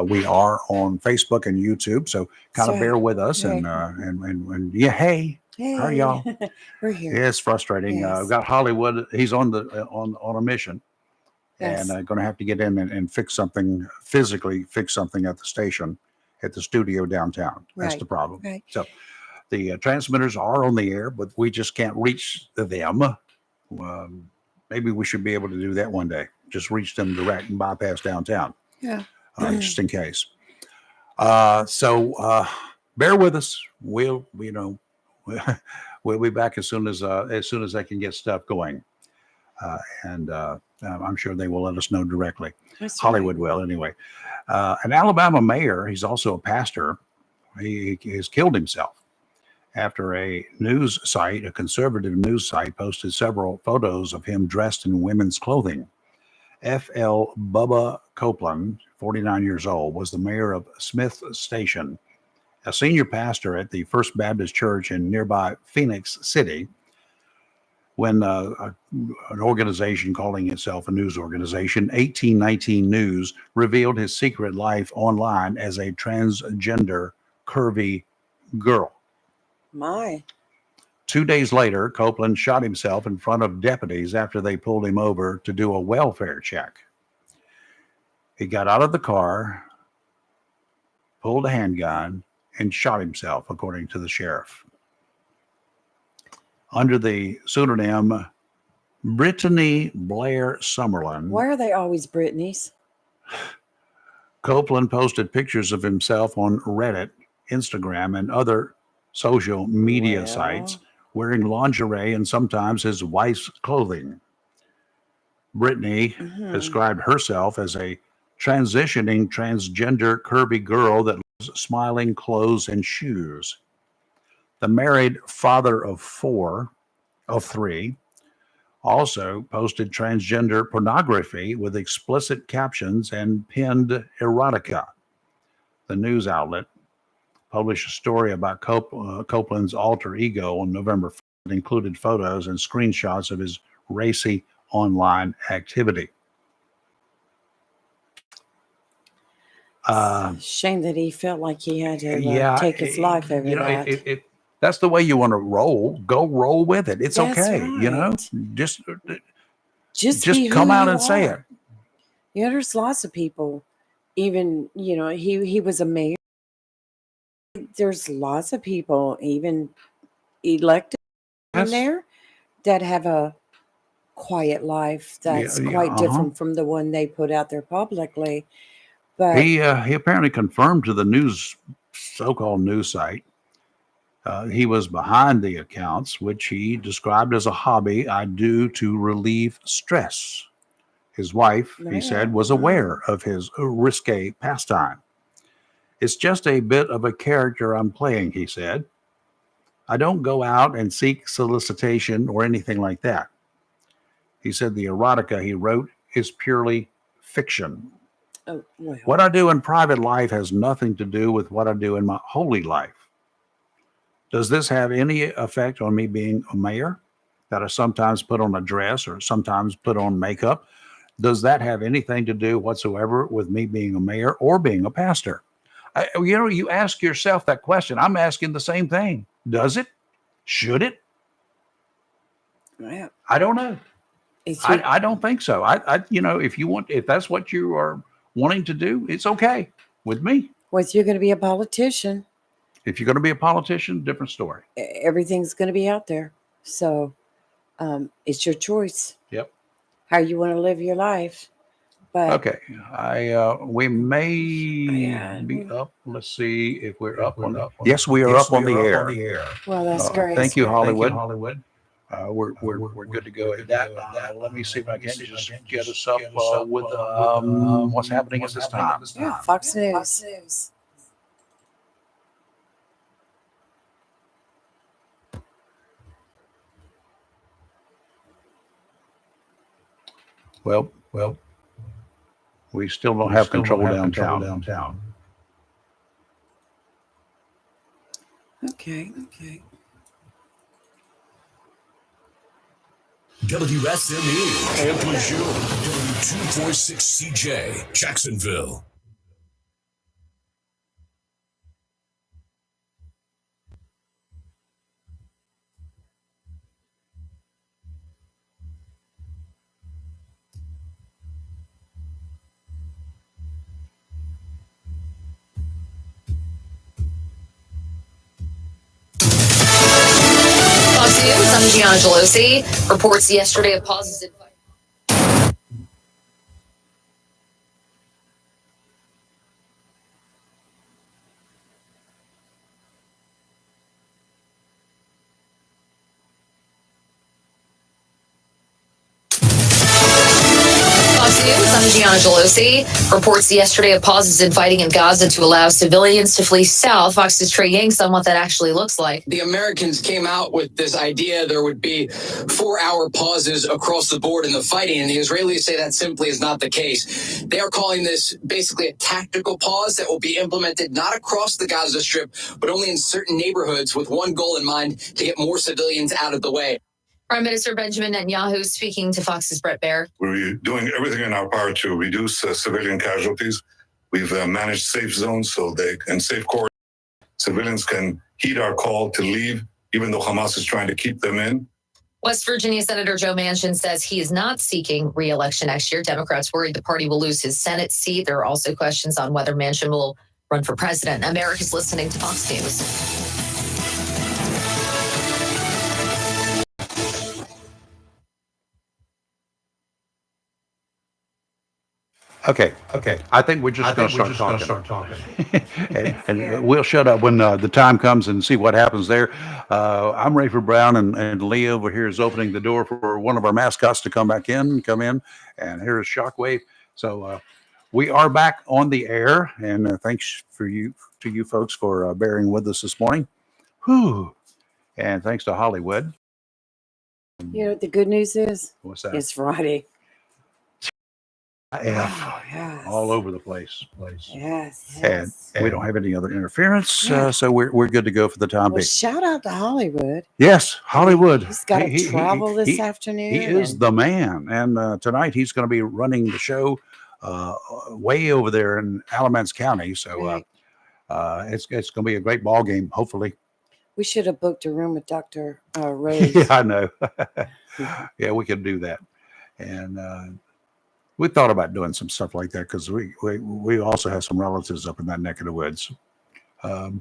We are on Facebook and YouTube, so kind of So, bear with us right. and yeah, hey, how are y'all? We're here. Yeah, it's frustrating. Yes. We've got Hollywood. He's on on a mission, Yes. and going to have to get in and fix something, physically fix something at the station, at the studio downtown. That's Right. the problem. Right. So the transmitters are on the air, but we just can't reach them. Maybe we should be able to do that one day. Just reach them direct and bypass downtown, Yeah. just in case. So bear with us. We'll we'll be back as soon as I can get stuff going, and I'm sure they will let us know directly. That's Hollywood will anyway. An Alabama mayor, he's also a pastor. He has killed himself after a conservative news site, posted several photos of him dressed in women's clothing. F.L. Bubba Copeland, 49 years old, was the mayor of Smith Station, a senior pastor at the First Baptist Church in nearby Phoenix City, when an organization calling itself a news organization, 1819 News, revealed his secret life online as a transgender, curvy girl. My. 2 days later, Copeland shot himself in front of deputies after they pulled him over to do a welfare check. He got out of the car, pulled a handgun, and shot himself, according to the sheriff. Under the pseudonym Brittany Blair Summerlin, Why are they always Britneys? Copeland posted pictures of himself on Reddit Instagram and other social media sites wearing lingerie and sometimes his wife's clothing. Brittany described herself as a transitioning transgender curvy girl that loves smiling clothes and shoes. The married father of three, also posted transgender pornography with explicit captions and pinned erotica. The news outlet published a story about Copeland's alter ego on November 4th that included photos and screenshots of his racy online activity. Shame that he felt like he had to take his life over that. That's the way you want to roll. Go roll with it. It's That's okay. right. Just be come who out you and say are. it. There's lots of people, even, he was a mayor. There's lots of people, even elected in there, that have a quiet life that's quite different from the one they put out there publicly. But He apparently confirmed to the so-called news site, he was behind the accounts, which he described as a hobby I do to relieve stress. His wife, he said, was aware of his risque pastime. It's just a bit of a character I'm playing, he said. I don't go out and seek solicitation or anything like that. He said the erotica he wrote is purely fiction. What I do in private life has nothing to do with what I do in my holy life. Does this have any effect on me being a mayor? That I sometimes put on a dress or sometimes put on makeup? Does that have anything to do whatsoever with me being a mayor or being a pastor? You ask yourself that question. I'm asking the same thing. Does it? Should it? I don't know. I don't think so. If that's what you are wanting to do, it's okay with me. well, if you're going to be a politician, If you're going to be a politician, different story. everything's going to be out there. So it's your choice. Yep. How you want to live your life. But Okay. We may be up. Let's see if we're up on. Yes, we are up on the air. Well, that's great. Thank you, Hollywood. We're good to go at that. Let me see if I can just get us up with what's happening at this time. Yeah, Fox News. Well, we still don't have control downtown. Okay. WSME, Camp Lejeune, W246 CJ, Jacksonville. Fox News, I'm Gianna Gelosi. Reports yesterday of pauses in Fox News, I'm Gianna Gelosi. Reports yesterday of pauses in fighting in Gaza to allow civilians to flee south. Fox's Trey Yang on what that actually looks like. The Americans came out with this idea there would be 4-hour pauses across the board in the fighting, and the Israelis say that simply is not the case. They are calling this basically a tactical pause that will be implemented not across the Gaza Strip, but only in certain neighborhoods with one goal in mind: to get more civilians out of the way. Prime Minister Benjamin Netanyahu speaking to Fox's Brett Baer. We're doing everything in our power to reduce civilian casualties. We've managed safe zones and safe corridors. Civilians can heed our call to leave, even though Hamas is trying to keep them in. West Virginia Senator Joe Manchin says he is not seeking re-election next year. Democrats worried the party will lose his Senate seat. There are also questions on whether Manchin will run for president. America's listening to Fox News. Okay. I think we're just going to start talking. and we'll shut up when the time comes and see what happens there. I'm Rayford Brown, and Lee over here is opening the door for one of our mascots to come in. And here is Shockwave. So we are back on the air, and thanks to you folks for bearing with us this morning. Whew. And thanks to Hollywood. You know what the good news is? What's that? It's Friday. Yes. All over the place. Yes. And we don't have any other interference, so we're good to go for the time Well, being. shout out to Hollywood. Yes, Hollywood. He's got to travel this afternoon. He is the man, and tonight he's going to be running the show way over there in Alamance County. So it's going to be a great ball game. Hopefully. We should have booked a room with Dr. Rose. Yeah, I know. Yeah, we could do that, and we thought about doing some stuff like that because we also have some relatives up in that neck of the woods. A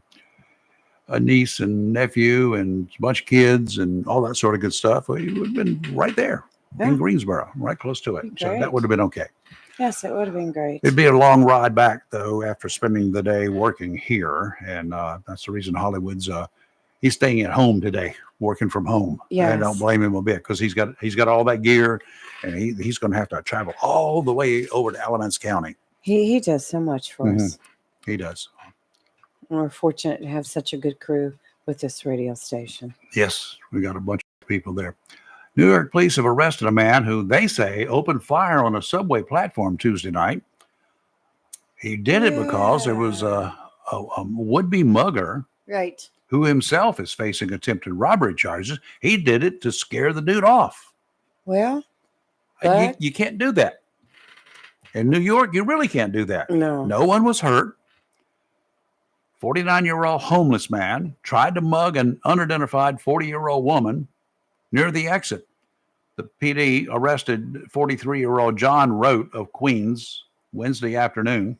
niece and nephew and a bunch of kids and all that sort of good stuff. We would have been right there in Greensboro, right close to it. So that would have been okay. Yes, it would have been great. It'd be a long ride back, though, after spending the day working here. And that's the reason Hollywood's he's staying at home today, working from home. Yes. I don't blame him a bit because he's got all that gear, and he's going to have to travel all the way over to Alamance County. He does so much for us. He does. And we're fortunate to have such a good crew with this radio station. Yes, we got a bunch of people there. New York police have arrested a man who they say opened fire on a subway platform Tuesday night. He did it because there was a would-be mugger, right, who himself is facing attempted robbery charges. He did it to scare the dude off. Well, you can't do that. In New York, you really can't do that. No. No one was hurt. 49-year-old homeless man tried to mug an unidentified 40-year-old woman near the exit. The PD arrested 43-year-old John Rote of Queens Wednesday afternoon,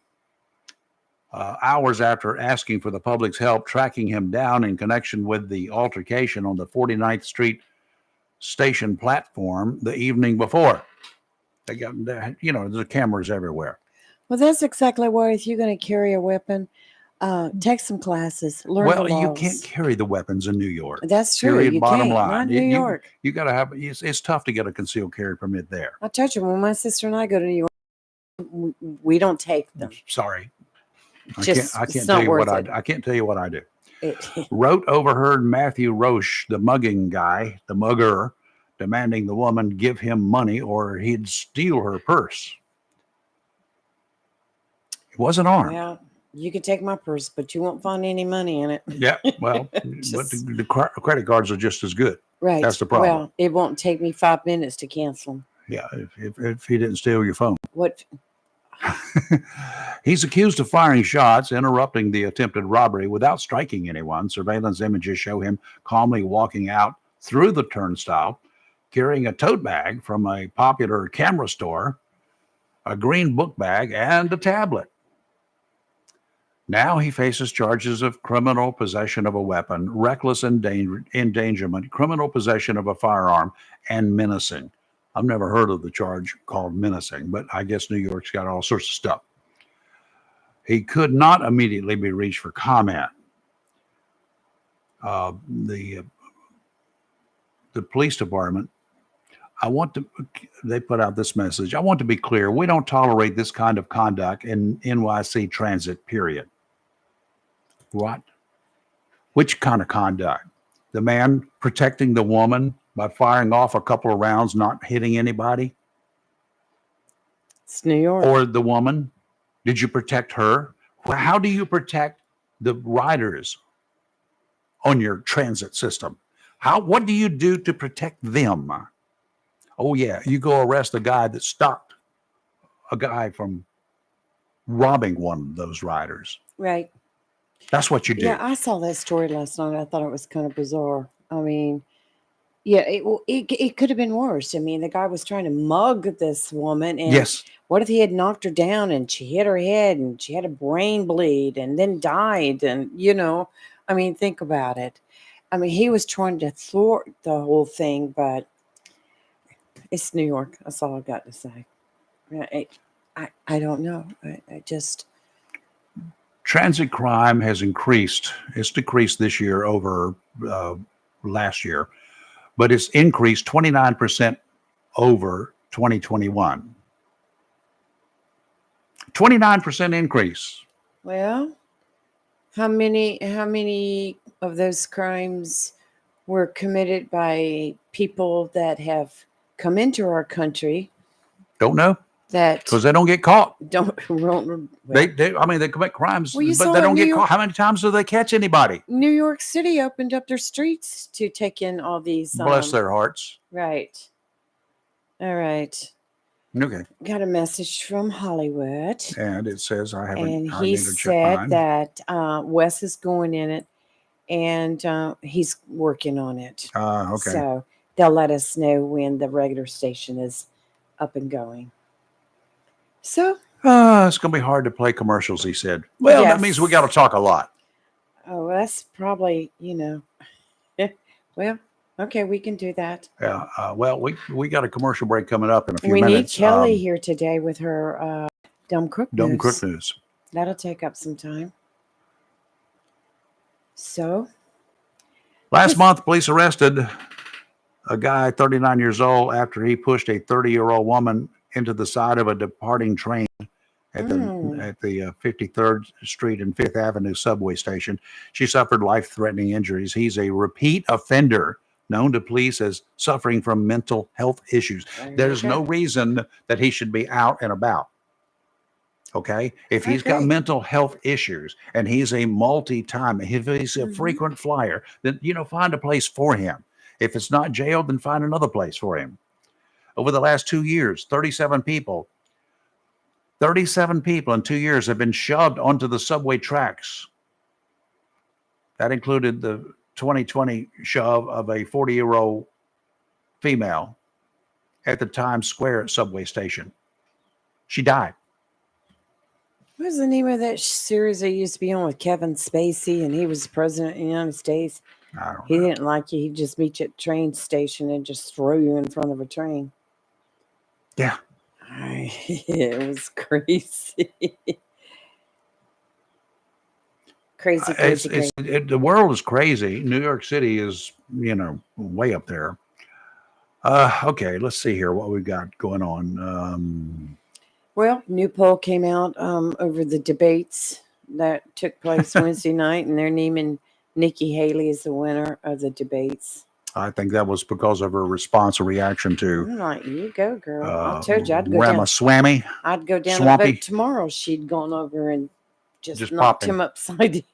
hours after asking for the public's help tracking him down in connection with the altercation on the 49th Street station platform the evening before. They got, the cameras everywhere. Well, that's exactly why if you're going to carry a weapon, take some classes, learn the laws. You can't carry the weapons in New York. That's true. Period, You bottom can't. line. Not New York. You got to have. It's tough to get a concealed carry permit there. I told you, when my sister and I go to New York, we don't take them. Sorry, I Just, can't it's tell not you what worth I can't tell you what I do. it. Rote overheard Matthew Roche, the mugging guy, the mugger, demanding the woman give him money or he'd steal her purse. He wasn't armed. Well, you can take my purse, but you won't find any money in it. Yeah, well, but the credit cards are just as good. Right. That's the problem. Well, it won't take me 5 minutes to cancel them. Yeah, if he didn't steal your phone. What? He's accused of firing shots, interrupting the attempted robbery without striking anyone. Surveillance images show him calmly walking out through the turnstile, carrying a tote bag from a popular camera store, a green book bag, and a tablet. Now he faces charges of criminal possession of a weapon, reckless endangerment, criminal possession of a firearm, and menacing. I've never heard of the charge called menacing, but I guess New York's got all sorts of stuff. He could not immediately be reached for comment. The police department, they put out this message. I want to be clear. We don't tolerate this kind of conduct in NYC transit, period. What? Which kind of conduct? The man protecting the woman by firing off a couple of rounds, not hitting anybody? It's New York. Or the woman? Did you protect her? How do you protect the riders on your transit system? What do you do to protect them? Oh, yeah, you go arrest the guy that stopped a guy from robbing one of those riders. Right. That's what you do. Yeah, I saw that story last night. I thought it was kind of bizarre. I mean, yeah, it could have been worse. I mean, the guy was trying to mug this woman. And yes. What if he had knocked her down and she hit her head and she had a brain bleed and then died? And, I mean, think about it. I mean, he was trying to thwart the whole thing, but it's New York. That's all I've got to say. I don't know. I just, Transit crime has increased. It's decreased this year over last year, but it's increased 29% over 2021. 29% increase. well, how many of those crimes were committed by people that have come into our country Don't know that because they don't get caught. well, They commit crimes, Well, you but saw they don't in get New caught. York- How many times do they catch anybody? New York City opened up their streets to take in all these. Bless their hearts. Right. All right. Okay. Got a message from Hollywood. And it says I haven't. And I he need to check said mine. that Wes is going in it and he's working on it. Okay. So they'll let us know when the regular station is up and going. So, It's going to be hard to play commercials, he said. Well, that means we got to talk a lot. oh, that's probably, well, okay, we can do that. Yeah. Well, we got a commercial break coming up in a few We minutes. need Kelly here today with her Dumb Crook Dumb News. Crook News. That'll take up some time. So, Last month, police arrested a guy 39 years old after he pushed a 30-year-old woman into the side of a departing train at the 53rd Street and 5th Avenue subway station. She suffered life-threatening injuries. He's a repeat offender known to police as suffering from mental health issues. There's no reason that he should be out and about. Okay? If he's got mental health issues and he's a multi-time, if he's a frequent flyer, then, find a place for him. If it's not jail, then find another place for him. Over the last 2 years, 37 people in 2 years have been shoved onto the subway tracks. That included the 2020 shove of a 40-year-old female at the Times Square subway station. She died. what was the name of that series that used to be on with Kevin Spacey and he was president of the United States? He didn't like you. He'd just meet you at the train station and just throw you in front of a train. Yeah. It was crazy. crazy. The world is crazy. New York City is, way up there. Okay, let's see here what we've got going on. Well, new poll came out over the debates that took place Wednesday night, and they're naming Nikki Haley as the winner of the debates. I think that was because of her response or reaction to I'm like, you go, girl. I told you I'd go Ramaswamy. I'd go down Swampy. and vote tomorrow. She'd gone over and just popped knocked him. him upside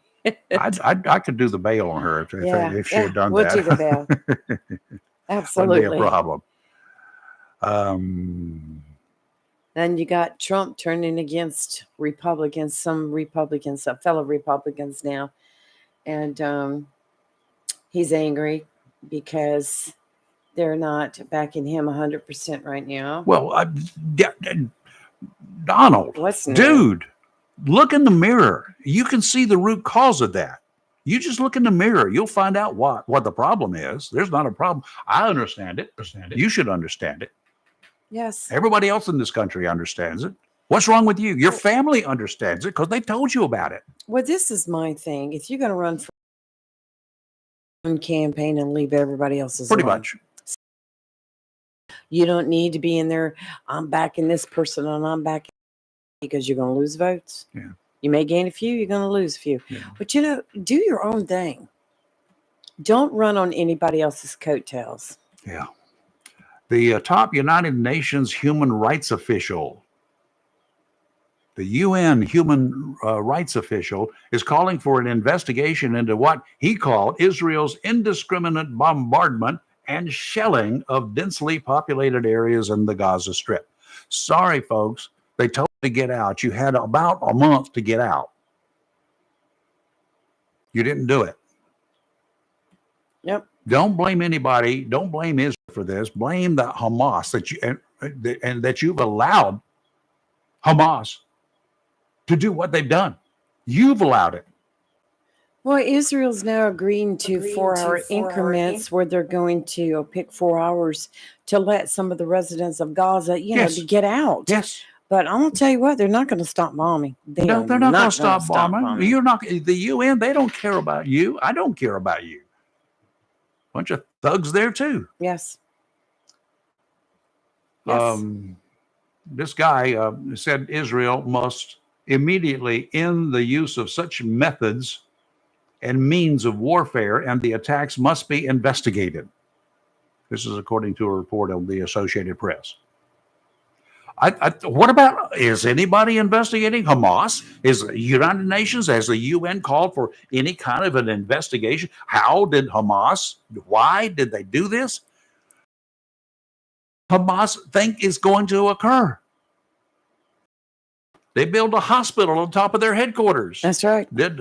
down. I could do the bail on her if she had done we'll that. do the bail. Absolutely. Wouldn't be a problem. Then you got Trump turning against Republicans, fellow Republicans now. And he's angry because they're not backing him 100% right now. Well, Donald, What's new? dude, look in the mirror. You can see the root cause of that. You just look in the mirror. You'll find out what the problem is. There's not a problem. I understand it. You should understand it. Yes. Everybody else in this country understands it. What's wrong with you? Your family understands it because they told you about it. Well, this is my thing. If you're going to run for one campaign and leave everybody else's Pretty alone, much. you don't need to be in there. I'm backing this person and I'm backing because you're going to lose votes. Yeah. You may gain a few, you're going to lose a few. Yeah. But do your own thing. Don't run on anybody else's coattails. Yeah. The top United Nations human rights official, the UN human rights official, is calling for an investigation into what he called Israel's indiscriminate bombardment and shelling of densely populated areas in the Gaza Strip. Sorry, folks. They told you to get out. You had about a month to get out. You didn't do it. Yep. Don't blame anybody. Don't blame Israel for this. Blame the Hamas and that you've allowed Hamas to do what they've done. You've allowed it. Well, Israel's now agreeing to 4-hour increments where they're going to pick 4 hours to let some of the residents of Gaza, to get out. Yes. But I'm gonna tell you what, they're not going to stop bombing. No, they're not going to gonna stop bombing. You're not. The UN. They don't care about you. I don't care about you. Bunch of thugs there too. Yes. This guy said Israel must immediately end the use of such methods and means of warfare, and the attacks must be investigated. This is according to a report of the Associated Press. What about, is anybody investigating Hamas? Is the United Nations, has the UN called for any kind of an investigation? How did Hamas, why did they do this? Hamas think is going to occur. They built a hospital on top of their headquarters. That's right. Did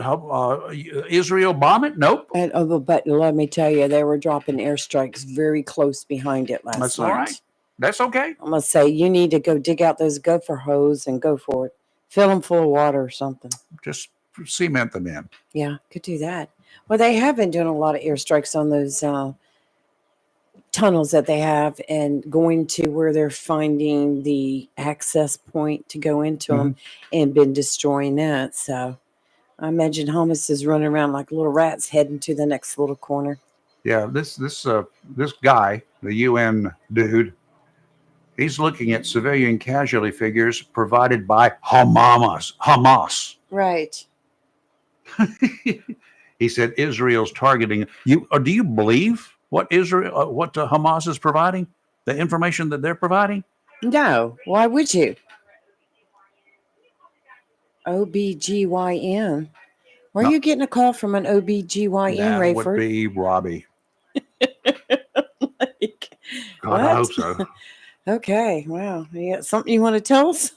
Israel bomb it? Nope. But let me tell you, they were dropping airstrikes very close behind it last night. That's all right. That's okay. I'm going to say, you need to go dig out those gopher hose and go for it. Fill them full of water or something. Just cement them in. Yeah, could do that. Well, they have been doing a lot of airstrikes on those tunnels that they have and going to where they're finding the access point to go into them and been destroying that. So I imagine Hamas is running around like little rats heading to the next little corner. Yeah, this guy, the UN dude, he's looking at civilian casualty figures provided by Hamas. Right. He said Israel's targeting you. Or do you believe what Hamas is providing? The information that they're providing? No. Why would you? OBGYN. Where are you getting a call from an OBGYN, That Rayford? would be Robbie. God, What? I hope so. Okay. Wow. You got something you want to tell us?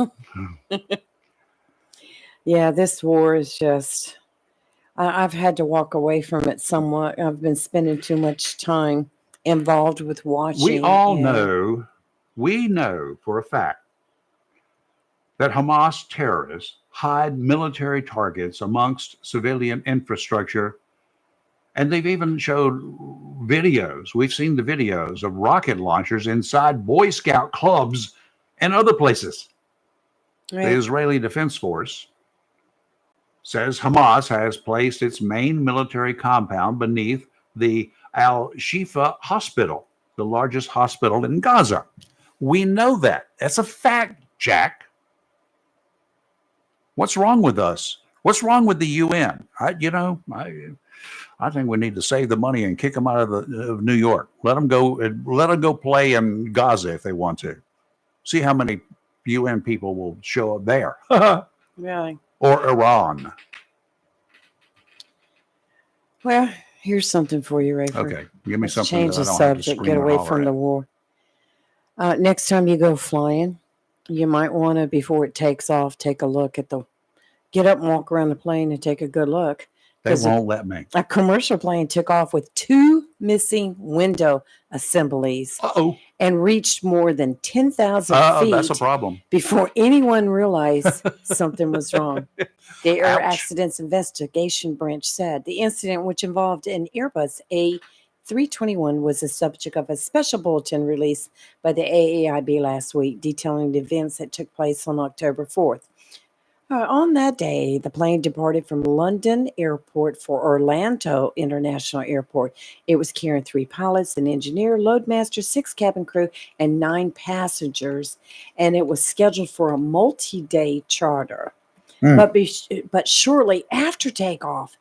Yeah, this war is just, I've had to walk away from it somewhat. I've been spending too much time involved with watching. We all and- know, for a fact that Hamas terrorists hide military targets amongst civilian infrastructure. And they've even showed videos. We've seen the videos of rocket launchers inside Boy Scout clubs and other places. Right. The Israeli Defense Force says Hamas has placed its main military compound beneath the Al-Shifa Hospital, the largest hospital in Gaza. We know that. That's a fact, Jack. What's wrong with us? What's wrong with the UN? I think we need to save the money and kick them out of New York. Let them go play in Gaza if they want to. See how many UN people will show up there. Really? Or Iran. Well, here's something for you, Rayford. Okay, give me Let's something change that I the don't have to subject. scream Get or away holler from at. the war. Next time you go flying, you might want to, before it takes off, take a look at get up and walk around the plane and take a good look. They won't let me. A commercial plane took off with 2 missing window assemblies and reached more than 10,000 feet That's a problem. before anyone realized something was wrong. The Air Ouch. Accidents Investigation Branch said the incident, which involved an Airbus A321, was the subject of a special bulletin released by the AAIB last week, detailing the events that took place on October 4th. On that day, the plane departed from London Airport for Orlando International Airport. It was carrying 3 pilots, an engineer, loadmaster, 6 cabin crew, and 9 passengers, and it was scheduled for a multi-day charter. But shortly after takeoff,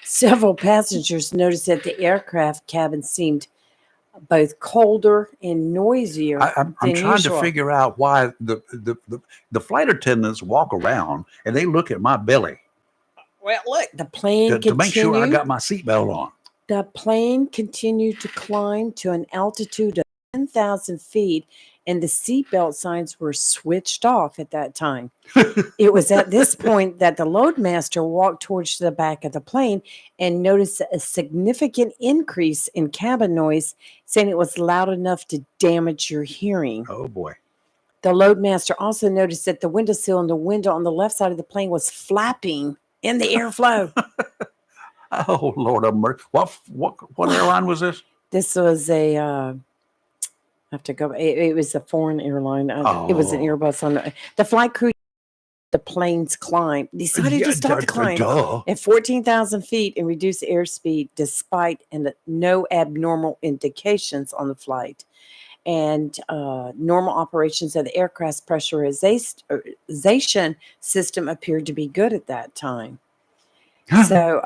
several passengers noticed that the aircraft cabin seemed both colder and noisier. I'm than trying usual. to figure out why the flight attendants walk around and they look at my belly Well, look, the plane to make sure I continued- got my seatbelt on. The plane continued to climb to an altitude of 10,000 feet, and the seatbelt signs were switched off at that time. It was at this point that the loadmaster walked towards the back of the plane and noticed a significant increase in cabin noise, saying it was loud enough to damage your hearing. Oh, boy. The loadmaster also noticed that the windowsill and the window on the left side of the plane was flapping in the airflow. Oh, Lord of mercy. What airline was this? This was a have to go. It was a foreign airline. It was an Airbus. The flight crew, the plane's climb, decided to stop the climb at 14,000 feet and reduce airspeed despite no abnormal indications on the flight. And normal operations of the aircraft's pressurization system appeared to be good at that time. So,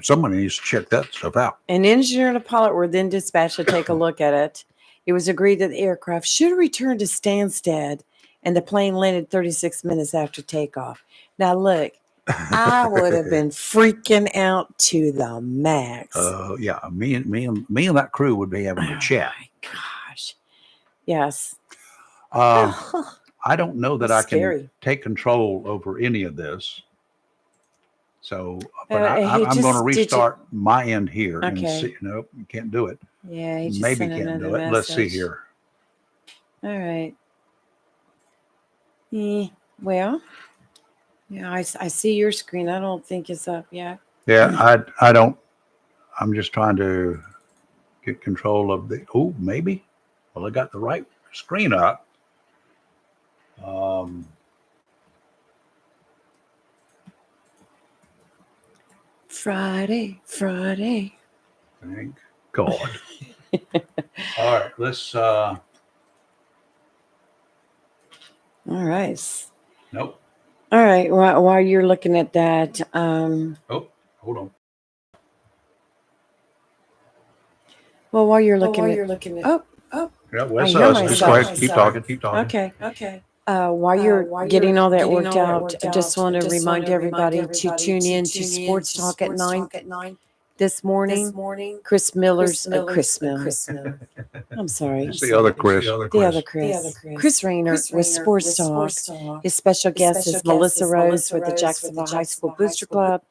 someone needs to check that stuff out. an engineer and a pilot were then dispatched to take a look at it. It was agreed that the aircraft should return to Stansted, and the plane landed 36 minutes after takeoff. Now, look, I would have been freaking out to the max. Yeah, me and that crew would be having a chat. Gosh, yes. I don't know that I can Scary. take control over any of this. So, but He I'm going to just- did you- restart my end here and Okay. see. Nope, you can't do it. Yeah, he just Maybe sent can't do another it. Let's see message. here. All right. Well, yeah, I see your screen. I don't think it's up yet. Yeah, I don't. I'm just trying to get control of the. Oh, maybe. Well, I got the right screen up. Friday. Thank God. All right, let's. All right. Nope. All right. While you're looking at that, Oh, hold on. well, while you're looking at, oh, Yeah, I well, hear just go myself. ahead. Keep talking. Keep talking. okay. While you're getting all that worked out, I just want to remind everybody to tune in to Sports Talk at 9 this morning. Chris Miller's Chris Miller. I'm sorry. It's the other Chris. The other Chris. Chris Rayner with Sports Talk. His special guest is Melissa Rose with the Jacksonville High School Booster Club,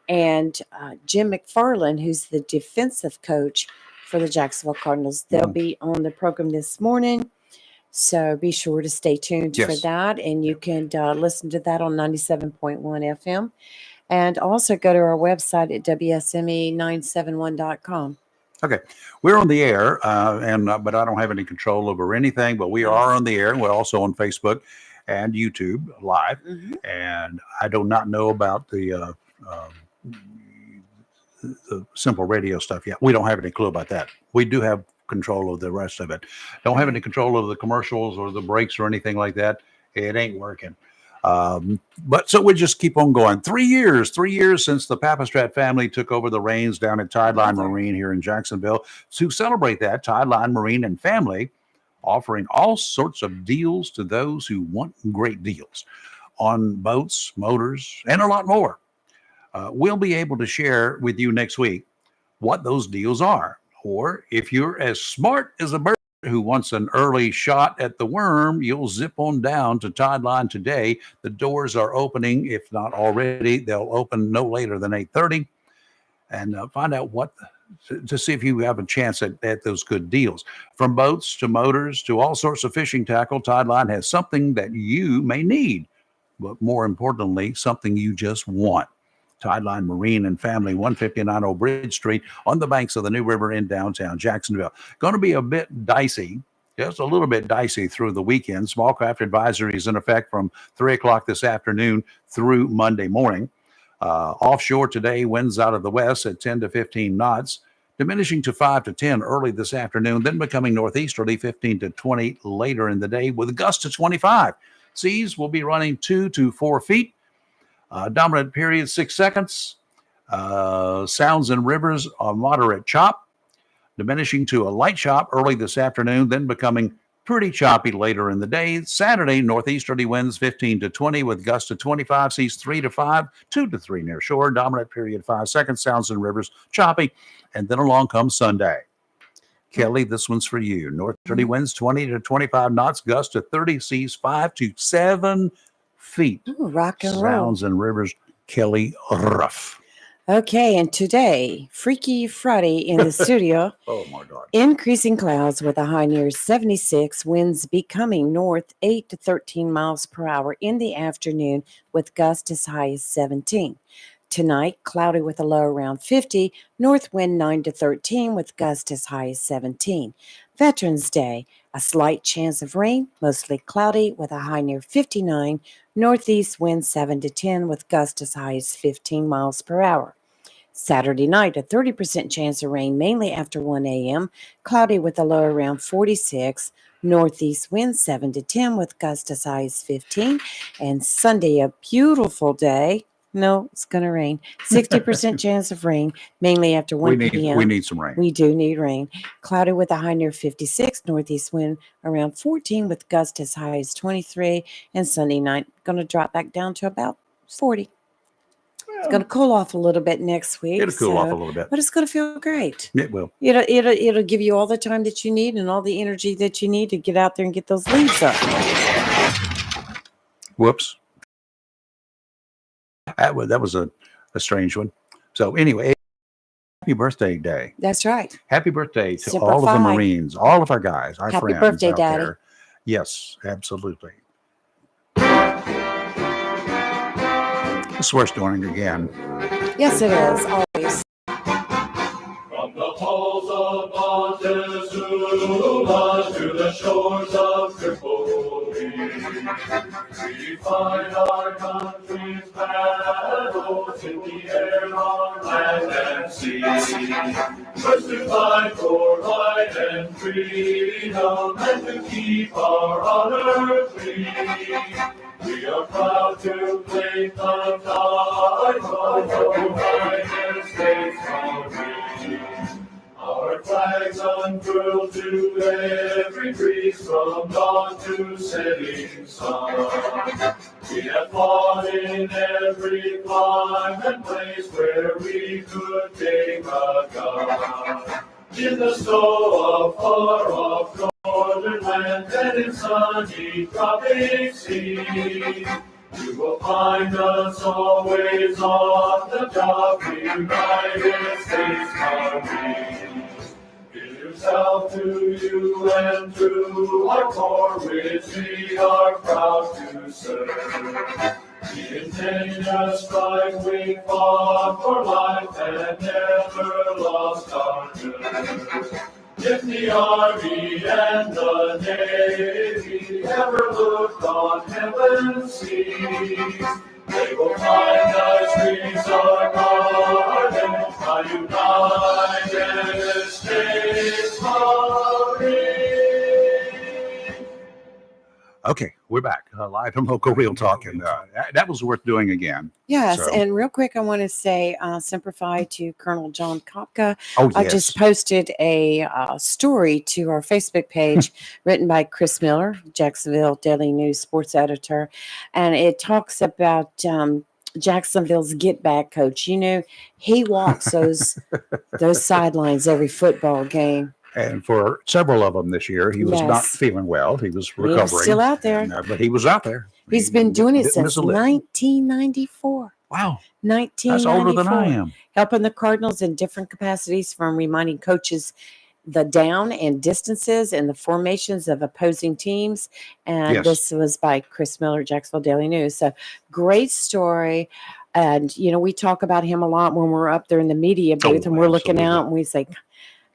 and Jim McFarland, who's the defensive coach for the Jacksonville Cardinals. They'll be on the program this morning. So be sure to stay tuned for Yes. that. And you can listen to that on 97.1 FM. And also go to our website at WSME971.com. Okay, we're on the air, but I don't have any control over anything. But we are on the air, and we're also on Facebook and YouTube live. And I do not know about the simple radio stuff yet. We don't have any clue about that. We do have control of the rest of it. Don't have any control of the commercials or the breaks or anything like that. It ain't working. But so we just keep on going. 3 years since the Papastrat family took over the reins down at Tideline Marine here in Jacksonville. To celebrate that, Tideline Marine and family offering all sorts of deals to those who want great deals on boats, motors, and a lot more. We'll be able to share with you next week what those deals are. Or if you're as smart as a bird who wants an early shot at the worm, you'll zip on down to Tideline today. The doors are opening, if not already. They'll open no later than 8:30, and find out what to see if you have a chance at those good deals. From boats to motors to all sorts of fishing tackle, Tideline has something that you may need, but more importantly, something you just want. Tideline Marine and Family, 159 Old Bridge Street on the banks of the New River in downtown Jacksonville. Going to be a bit dicey, just a little bit dicey through the weekend. Small craft advisory is in effect from 3 o'clock this afternoon through Monday morning. Offshore today, winds out of the west at 10 to 15 knots, diminishing to 5 to 10 early this afternoon, then becoming northeasterly 15 to 20 later in the day with gusts to 25. Seas will be running 2 to 4 feet. Dominant period 6 seconds. Sounds and rivers a moderate chop, diminishing to a light chop early this afternoon, then becoming pretty choppy later in the day. Saturday, northeasterly winds 15 to 20 with gusts to 25, seas 3 to 5, 2 to 3 near shore. Dominant period 5 seconds. Sounds and rivers choppy. And then along comes Sunday. Kelly, this one's for you. Northerly winds 20 to 25 knots, gusts to 30, seas 5 to 7 feet. Ooh, rock and roll. Sounds and rivers, Kelly Ruff. Okay, and today, Freaky Friday in the studio. Oh my God. Increasing clouds with a high near 76, winds becoming north 8 to 13 miles per hour in the afternoon with gusts as high as 17. Tonight, cloudy with a low around 50, north wind 9 to 13 with gusts as high as 17. Veterans Day, a slight chance of rain, mostly cloudy with a high near 59, northeast wind 7 to 10 with gusts as high as 15 miles per hour. Saturday night, a 30% chance of rain, mainly after 1 a.m., cloudy with a low around 46, northeast wind 7 to 10 with gusts as high as 15. And Sunday, a beautiful day. No, it's going to rain. 60% chance of rain, mainly after 1 p.m. We need some rain. We do need rain. Cloudy with a high near 56, northeast wind around 14 with gusts as high as 23. And Sunday night, going to drop back down to about 40. It's going to cool off a little bit next week. It'll cool off a little bit. But it's going to feel great. It will. It'll give you all the time that you need and all the energy that you need to get out there and get those leaves up. Whoops. That was a strange one. So anyway, happy birthday day. That's right. Happy birthday to Semper all of the Fi. Marines, all of our guys, our Happy friends birthday, out Daddy. there. Yes, absolutely. It's worth doing again. Yes, it is. Always. From the halls of Montezuma to the shores of Tripoli, we find our country's battles in the air, on land and sea. First to fight for right and freedom, and to keep our honor free. We are proud to claim the title of United States Army. Our flags unfurled to every breeze from dawn to setting sun. We have fought in every clime and place where we could take a gun. In the snow of far-off northern lands and in sunny tropic seas, you will find us always on the job, the United States Army. Give yourself to you and to our corps, which we are proud to serve. The indigenous strike we fought for life and never lost our nerve. If the Army and the Navy ever looked on heaven's seas, they will find us trees are guarded by United States Marines. Okay, we're back live and local real talk, and that was worth doing again. Yes, So- and real quick, I want to say Semper Fi to Colonel John Kopka. Oh, I yes. just posted a story to our Facebook page written by Chris Miller, Jacksonville Daily News sports editor, and it talks about Jacksonville's get back coach. You know, he walks those sidelines every football game. And for several of them this year, he was not Yes. feeling well. He was He was recovering. still out there. And, but he was out there. He's been doing it Didn't miss since a lick. 1994. Wow. 1994. That's older than I am. Helping the Cardinals in different capacities, from reminding coaches the down and distances and the formations of opposing teams. And Yes. this was by Chris Miller, Jacksonville Daily News. So great story. And, you know, we talk about him a lot when we're up there in the media booth and we're looking out and we say,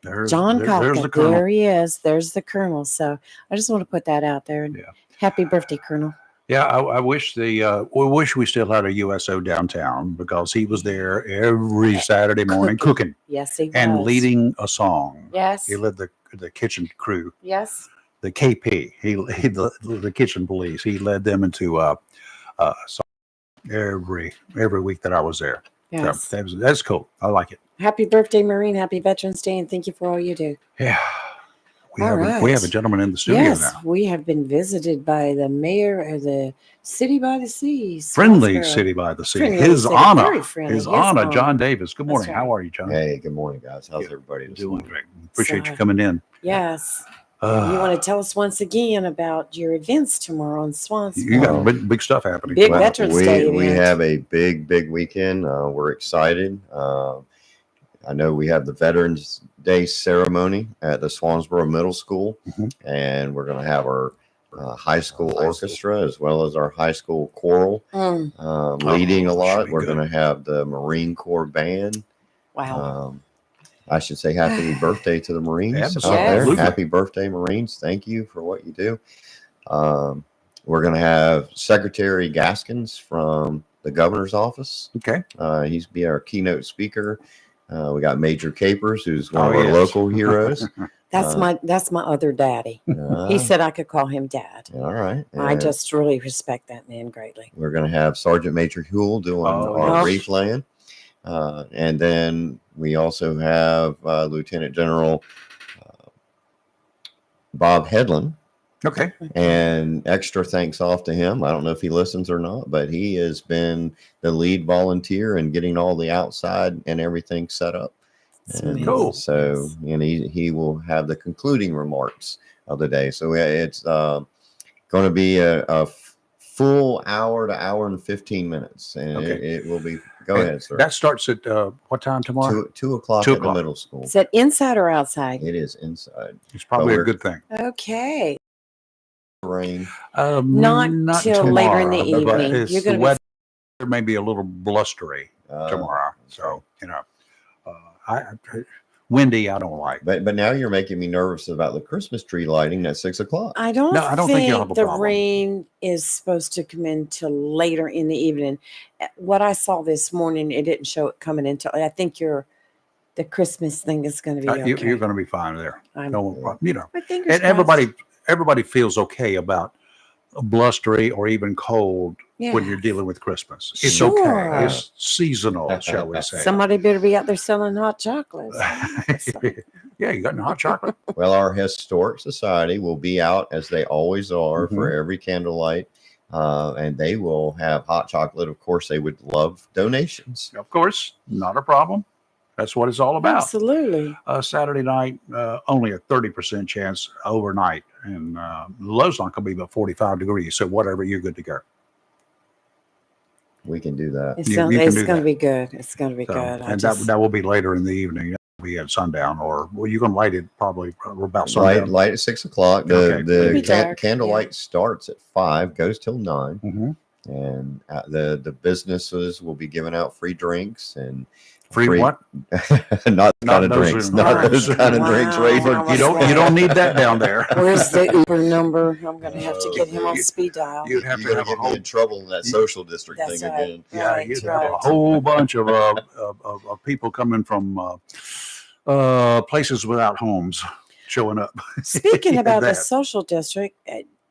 There's, John there's the Kopka, colonel. there he is. There's the Colonel. So I just want to put that out there. And happy birthday, Colonel. Yeah, I wish we wish we still had a USO downtown, because he was there every Saturday morning cooking Yes, he and was. leading a song. Yes. He led the kitchen crew, Yes. the KP. He the kitchen police. He led them into song every week that I was there. Yes. So that's cool. I like it. Happy birthday, Marine. Happy Veterans Day. And thank you for all you do. Yeah. We All have right. a gentleman in the studio Yes, now. we have been visited by the mayor of the City by the Sea. Friendly Swansboro. City by the Sea. Friendly His city, honor. very friendly. His honor, honor. John Davis. Good That's morning. right. How are you, John? Hey, good morning, guys. How's everybody this Doing morning? great. Appreciate you So- coming in. Yes. you want to tell us once again about your events tomorrow in Swansboro? You got big stuff happening. Big Well, Veterans we, Day we event. have a big weekend. We're excited. I know we have the Veterans Day ceremony at the Swansboro Middle School, and we're going to have our high school orchestra as well as our high school choral leading a lot. We're going to have the Marine Corps band. Wow. I should say happy birthday to the Marines out Absolutely. there. Happy birthday, Marines. Thank you for what you do. We're going to have Secretary Gaskins from the governor's office. Okay. He's be our keynote speaker. We got Major Capers, who's one Oh, of our yes. local heroes. That's my other daddy. He said I could call him Dad. All right. I And just really respect that man greatly. we're going to have Sergeant Major Huell doing our yes. reef laying. And then we also have Lieutenant General Bob Hedlund. Okay. And extra thanks off to him. I don't know if he listens or not, but he has been the lead volunteer in getting all the outside and everything set up. And cool. So, and he will have the concluding remarks of the day. So it's going to be a full hour to hour and 15 minutes. And Okay. it will be, go ahead, sir. That starts at what time tomorrow? 2 o'clock 2 at the o'clock. middle school. Is that inside or outside? It is inside. It's probably But a good thing. Okay. Rain. Not till later in the tomorrow, but evening. it's You're the gonna be- weather may be a little blustery tomorrow. So, windy, I don't like. But now you're making me nervous about the Christmas tree lighting at 6 o'clock. I don't, No, I don't think you'll have a the problem. rain is supposed to come in till later in the evening. What I saw this morning, it didn't show it coming until I think the Christmas thing is going to be okay. You're going to be fine there. I'm- No problem. You know, My fingers and crossed. everybody feels okay about blustery or even cold when Yeah. you're dealing with Christmas. It's Sure. okay. It's seasonal, shall we say? Somebody better be out there selling hot chocolates. Yeah, you got any hot chocolate? Well, our historic society will be out as they always are for Mhm. every candlelight, and they will have hot chocolate. Of course, they would love donations. Of course, not a problem. That's what it's all about. Absolutely. Saturday night, only a 30% chance overnight, and the low's not going to be about 45 degrees. So whatever, you're good to go. We can do that. It's You going can do to that. be good. It's going to be So, good. and that will be later in the evening. That'll be at sundown, or well, you can light it probably about sundown. Light at 6 o'clock. Okay. The It'll be dark, candlelight starts at 5, goes till 9, Mhm. and the businesses will be giving out free drinks and Free what? not Not kind of those drinks, are- not those kind of drinks. Ray. Wow. You don't need that down there. Where's the Uber number? I'm going to have to get him on speed dial. You'd have You're to going have to a get me whole in trouble in that social district That's thing right. again. Yeah, Right, you'd have right. a whole bunch of people coming from places without homes showing up. Speaking about the That. social district,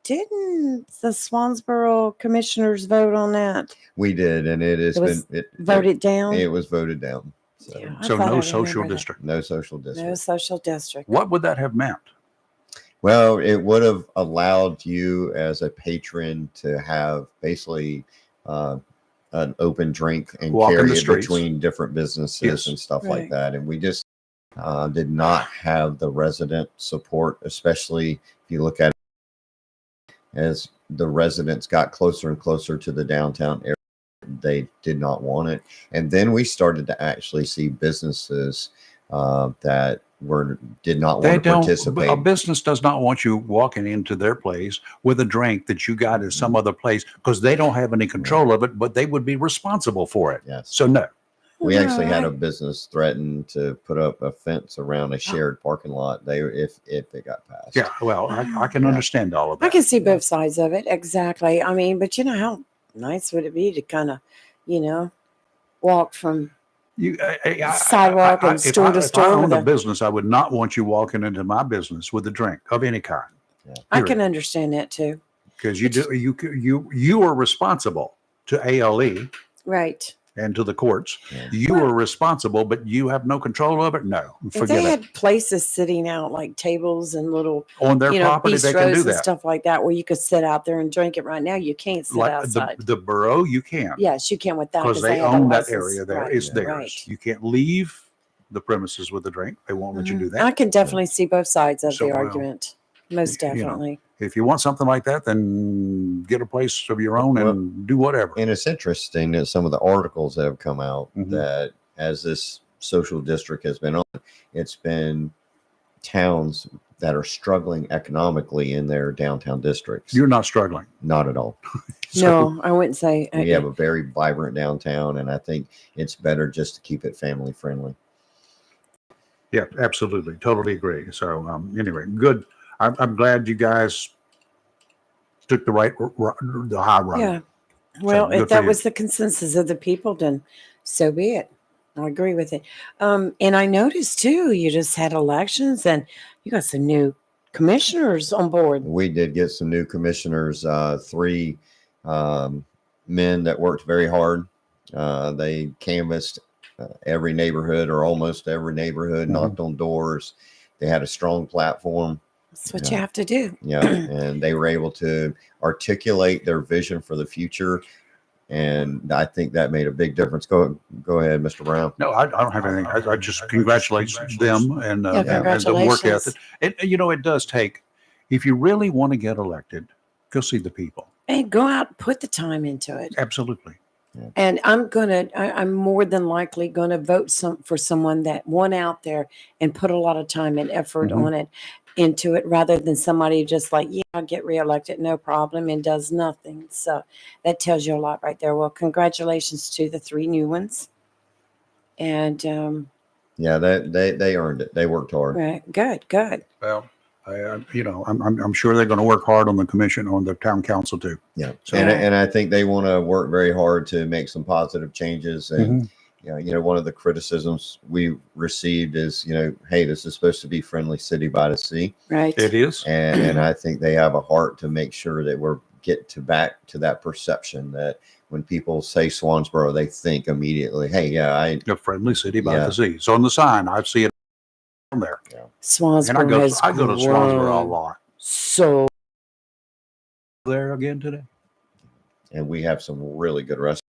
didn't the Swansboro commissioners vote on that? We did, and it has It was been voted down? It was voted down. So, Yeah, I So thought I no remember social that. district. no social district. No social district. What would that have meant? Well, it would have allowed you as a patron to have basically an open drink and Walk in carry the it streets. between different businesses Yes. and stuff Right. like that. And we just did not have the resident support, especially if you look at it as the residents got closer and closer to the downtown area. They did not want it. And then we started to actually see businesses that did not They want to don't. participate. A business does not want you walking into their place with a drink that you got at some other place because they don't have any control of it, but they would be responsible for it. Yes. So no. We actually had a Alright. business threaten to put up a fence around a shared parking lot. If it got passed. Yeah. Well, I can Yeah. understand all of that. I can see both sides of it. Exactly. I mean, but you know, how nice would it be to kind of, walk from sidewalk and store to If I store owned with a a- business, I would not want you walking into my business with a drink of any kind. I can understand that too. Because you are responsible to ALE Right. and to the courts. You are responsible, but you have no control of it. No, If forget they it. had places sitting out like tables and little On their property, they can bistros do and that. stuff like that where you could sit out there and drink it. Right now, you can't sit Like outside. the borough, you can. Yes, you can with that Because they have a own that license. area there. Right, It's theirs. right. You can't leave the premises with a drink. They won't let you do that. I can definitely see both sides of So, the well, argument. Most you know, definitely. If you want something like that, then get a place of your own and do whatever. And it's interesting that some of the articles that have come out Mhm. that as this social district has been on, it's been towns that are struggling economically in their downtown districts. You're not struggling. Not at all. No, I wouldn't say. We have a very vibrant downtown, and I think it's better just to keep it family friendly. Yeah, absolutely. Totally agree. So anyway, good. I'm glad you guys took the the high road. Yeah. Well, good if for that you. was the consensus of the people, then so be it. I agree with it. And I noticed too, you just had elections and you got some new commissioners on board. We did get some new commissioners, three men that worked very hard. They canvassed every neighborhood or almost every neighborhood, knocked on doors. They had a strong platform. That's what you have to do. Yeah, and they were able to articulate their vision for the future, and I think that made a big difference. Go ahead, Mr. Brown. No, I don't have anything. I just congratulate them and, and the work congratulations. ethic. It does take, if you really want to get elected, go see the people. And go out and put the time into it. Absolutely. And I'm more than likely gonna vote for someone that went out there and put a lot of time and effort on it, into it, rather than somebody just like, yeah, I'll get reelected, no problem, and does nothing. So that tells you a lot right there. Well, congratulations to the 3 new ones. And Yeah, they earned it. They worked hard. right, good. Well, I'm sure they're going to work hard on the commission, on the town council too. Yeah, So- and I think they want to work very hard to make some positive changes. And one of the criticisms we received is, hey, this is supposed to be friendly city by the sea. Right. It is. And I think they have a heart to make sure that we're back to that perception that when people say Swansboro, they think immediately, hey, a friendly city by Yeah. the sea. So on the sign, I see it from there. Swansboro And I go has to Swansboro a grown lot. so There again today. And we have some really good restaurants.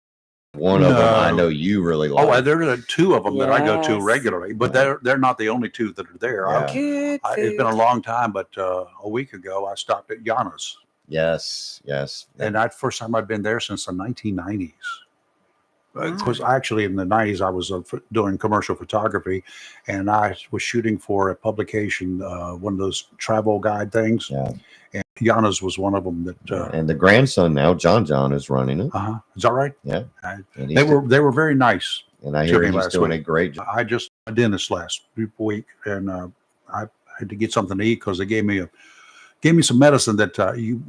One of them I know you really like. Oh, there are 2 of them that I go to Yes. regularly, but they're not the only 2 that are there. Yeah. good. It's been a long time, but a week ago I stopped at Yana's, Yes. and that's the first time I've been there since the 1990s. Because actually in the 90s I was doing commercial photography, and I was shooting for a publication, one of those travel guide things. Yeah. And Yana's was one of them that. And the grandson now, John, is running it. Is that right? Yeah. And And they were very nice. And I to hear me he's last doing week. a great job. I just a dentist last week, and I had to get something to eat because they gave me some medicine that have you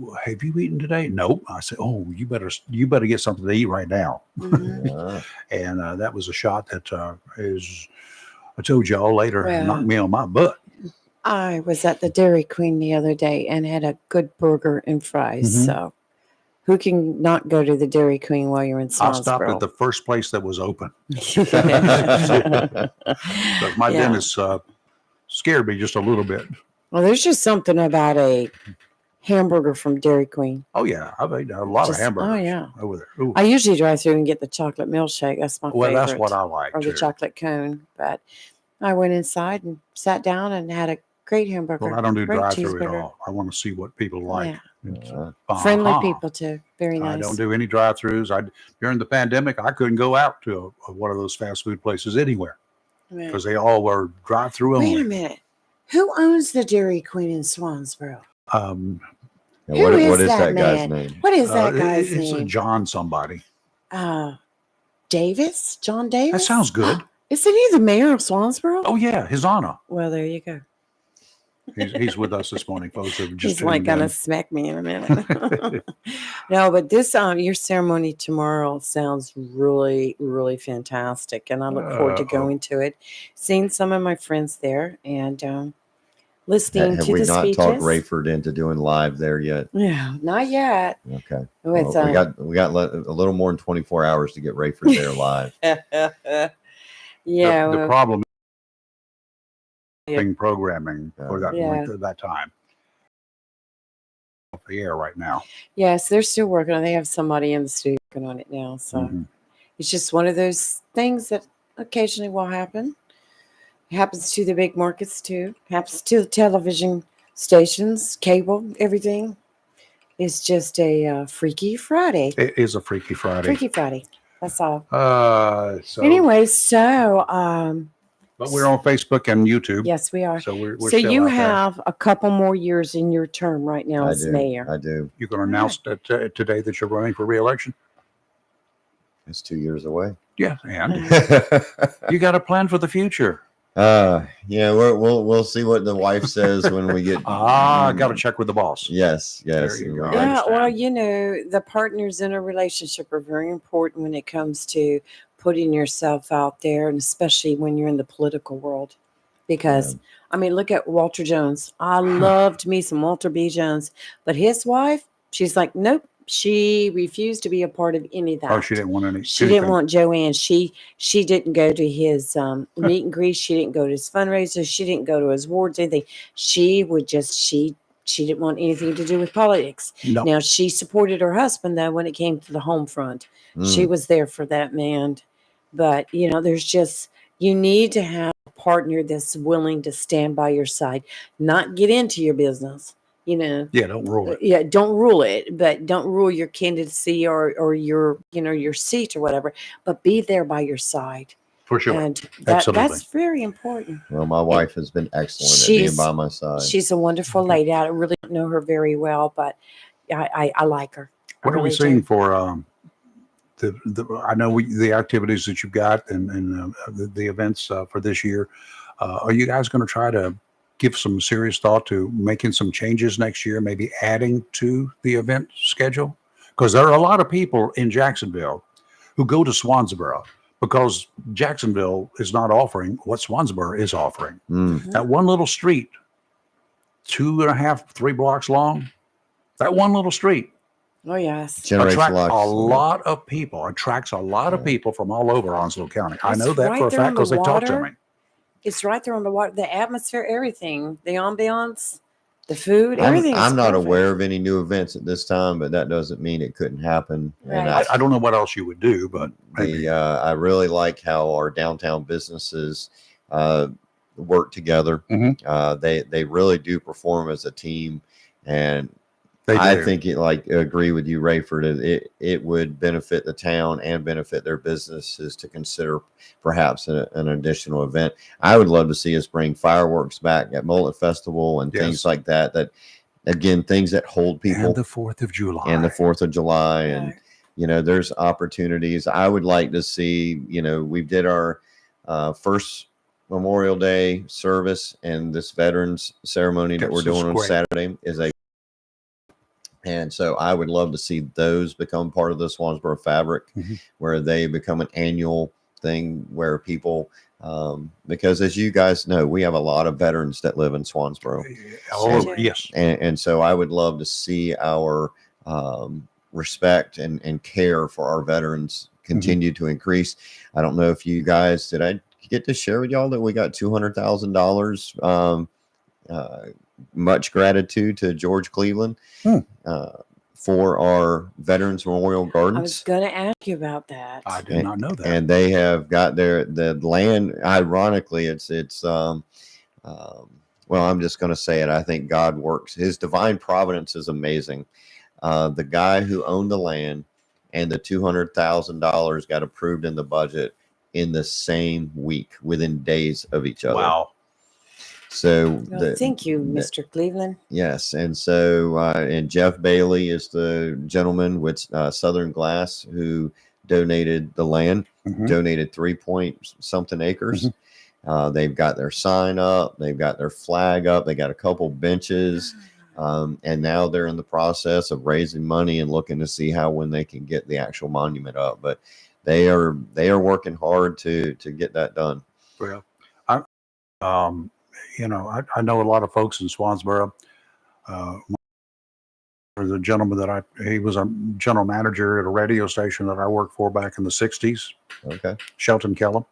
eaten today? Nope. I said, oh, you better get something to eat right now. Yeah. And that was a shot that is, I told y'all later, Well- knocked me on my butt. I was at the Dairy Queen the other day and had a good burger and fries. Mhm. So who can not go to the Dairy Queen while you're in I stopped at Swansboro? the first place that was open. Yeah. But my dentist scared me just a little bit. Well, there's just something about a hamburger from Dairy Queen. Oh yeah, I've eaten a lot of Just- hamburgers oh, yeah. over there. Ooh. I usually drive through and get the chocolate milkshake. That's my Well, favorite. that's what I like Or the too. chocolate cone. But I went inside and sat down and had a great hamburger. Well, I don't do great drive-through at cheeseburger. all. I want to see what people like. Yeah. It's, Friendly uh-huh. people too. Very nice. I don't do any drive-throughs. During the pandemic, I couldn't go out to one of those fast food places anywhere Right. because they all were drive-through Wait a only. minute. Who owns the Dairy Queen in Swansboro? Um, And Who what is is that that guy's man? name? What is that it- guy's it's a name? John somebody. Davis? John Davis? That sounds good. Isn't he the mayor of Swansboro? Oh yeah, His Honor. Well, there you go. He's with us this morning, folks. Who just He's like tuned gonna in. smack me in a minute. No, but this your ceremony tomorrow sounds really, really fantastic, and I look forward to Uh-oh. going to it, seeing some of my friends there, and listening Have to we the not speeches. talked Rayford into doing live there yet? Yeah, not yet. Okay. With, Well, we got a little more than 24 hours to get Rayford there live. Yeah, The well, problem Yeah. is programming for that Yeah. length of that time. Off the air right now. yes, they're still working on it. They have somebody in the studio working on it now. So Mhm. it's just one of those things that occasionally will happen. It happens to the big markets too. Happens to the television stations, cable, everything. It's just a Freaky Friday. It is a Freaky Friday. Freaky Friday. That's all. So Anyway, so but we're on Facebook and YouTube. yes, we are. So we're So still you out there. have a couple more years in your term right now I as do. mayor. I do. You're going to announce that today that you're running for re-election. It's 2 years away. Yeah, and you got a plan for the future. Yeah, we'll see what the wife says when we get. I got to check with the boss. Yes. There you go. Yeah, well, the partners in a relationship are very important when it comes to putting yourself out there, and especially when you're in the political world. Because, I mean, look at Walter Jones. I loved me some Walter B. Jones, but his wife, she's like, nope. She refused to be a part of any of that. Oh, she didn't want any. She didn't want Joanne. She didn't go to his meet and greet. She didn't go to his fundraisers. She didn't go to his awards. Anything. She would just she didn't want anything to do with politics. No. Now she supported her husband though when it came to the home front. She was there for that man. But there's just you need to have a partner that's willing to stand by your side, not get into your business. Yeah, don't rule it. Yeah, don't rule it, but don't rule your candidacy or your your seat or whatever. But be there by your side. For sure. And Absolutely. that's very important. Well, my wife has been excellent at being by my side. She's a wonderful lady. I really don't know her very well, but I like her. What are we seeing for I know the activities that you've got and the events for this year? Are you guys going to try to give some serious thought to making some changes next year, maybe adding to the event schedule? Because there are a lot of people in Jacksonville who go to Swansboro because Jacksonville is not offering what Swansboro is offering. That one little street, 2.5, 3 blocks long, that one little street. Oh, yes. Generates Attracts life. a lot of people from all over Onslow County. I It's know that right for a there on fact because the they talked to water. me. It's right there on the water, the atmosphere, everything, the ambiance, the food, I'm, everything. I'm is not perfect. aware of any new events at this time, but that doesn't mean it couldn't happen. And I don't know what else you would do, but I really like how our downtown businesses work together. They really do perform as a team, and They I do. think agree with you, Rayford. It would benefit the town and benefit their businesses to consider perhaps an additional event. I would love to see us bring fireworks back at Mullet Festival and things like that. That again, things that hold people. And the 4th of July. And the 4th of July, and there's opportunities. I would like to see. We did our first Memorial Day service, and this Veterans ceremony that we're This is doing on great. Saturday is a. And so I would love to see those become part of the Swansboro fabric, where they become an annual thing where people, because as you guys know, we have a lot of veterans that live in Swansboro. All over, yes. And so I would love to see our respect and care for our veterans continue to increase. I don't know if you guys, did I get to share with y'all that we got $200,000 much gratitude to George Cleveland for our Veterans Memorial Gardens. I was going to ask you about that. I did not know that. And they have got the land. Ironically, it's well, I'm just going to say it. I think God works. His divine providence is amazing. The guy who owned the land and the $200,000 got approved in the budget in the same week, within days of each other. Wow. So Well, thank you, Mr. Cleveland. yes, and so and Jeff Bailey is the gentleman with Southern Glass who donated the land, donated 3-point-something acres. They've got their sign up, they've got their flag up, they got a couple benches, and now they're in the process of raising money and looking to see when they can get the actual monument up. But they are working hard to get that done. Well, I know a lot of folks in Swansboro. There's a gentleman he was a general manager at a radio station that I worked for back in the 60s. Okay. Shelton Kellum.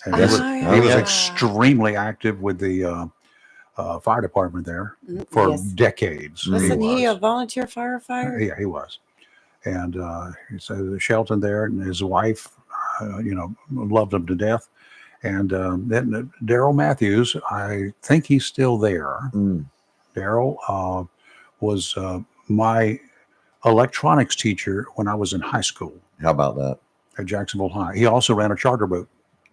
And he was extremely active with the fire department there for Yes. decades. Wasn't he a volunteer firefighter? Yeah, he was. And so Shelton there and his wife, loved him to death. And then Daryl Matthews, I think he's still there. Daryl was my electronics teacher when I was in high school. How about that? At Jacksonville High. He also ran a charter boat.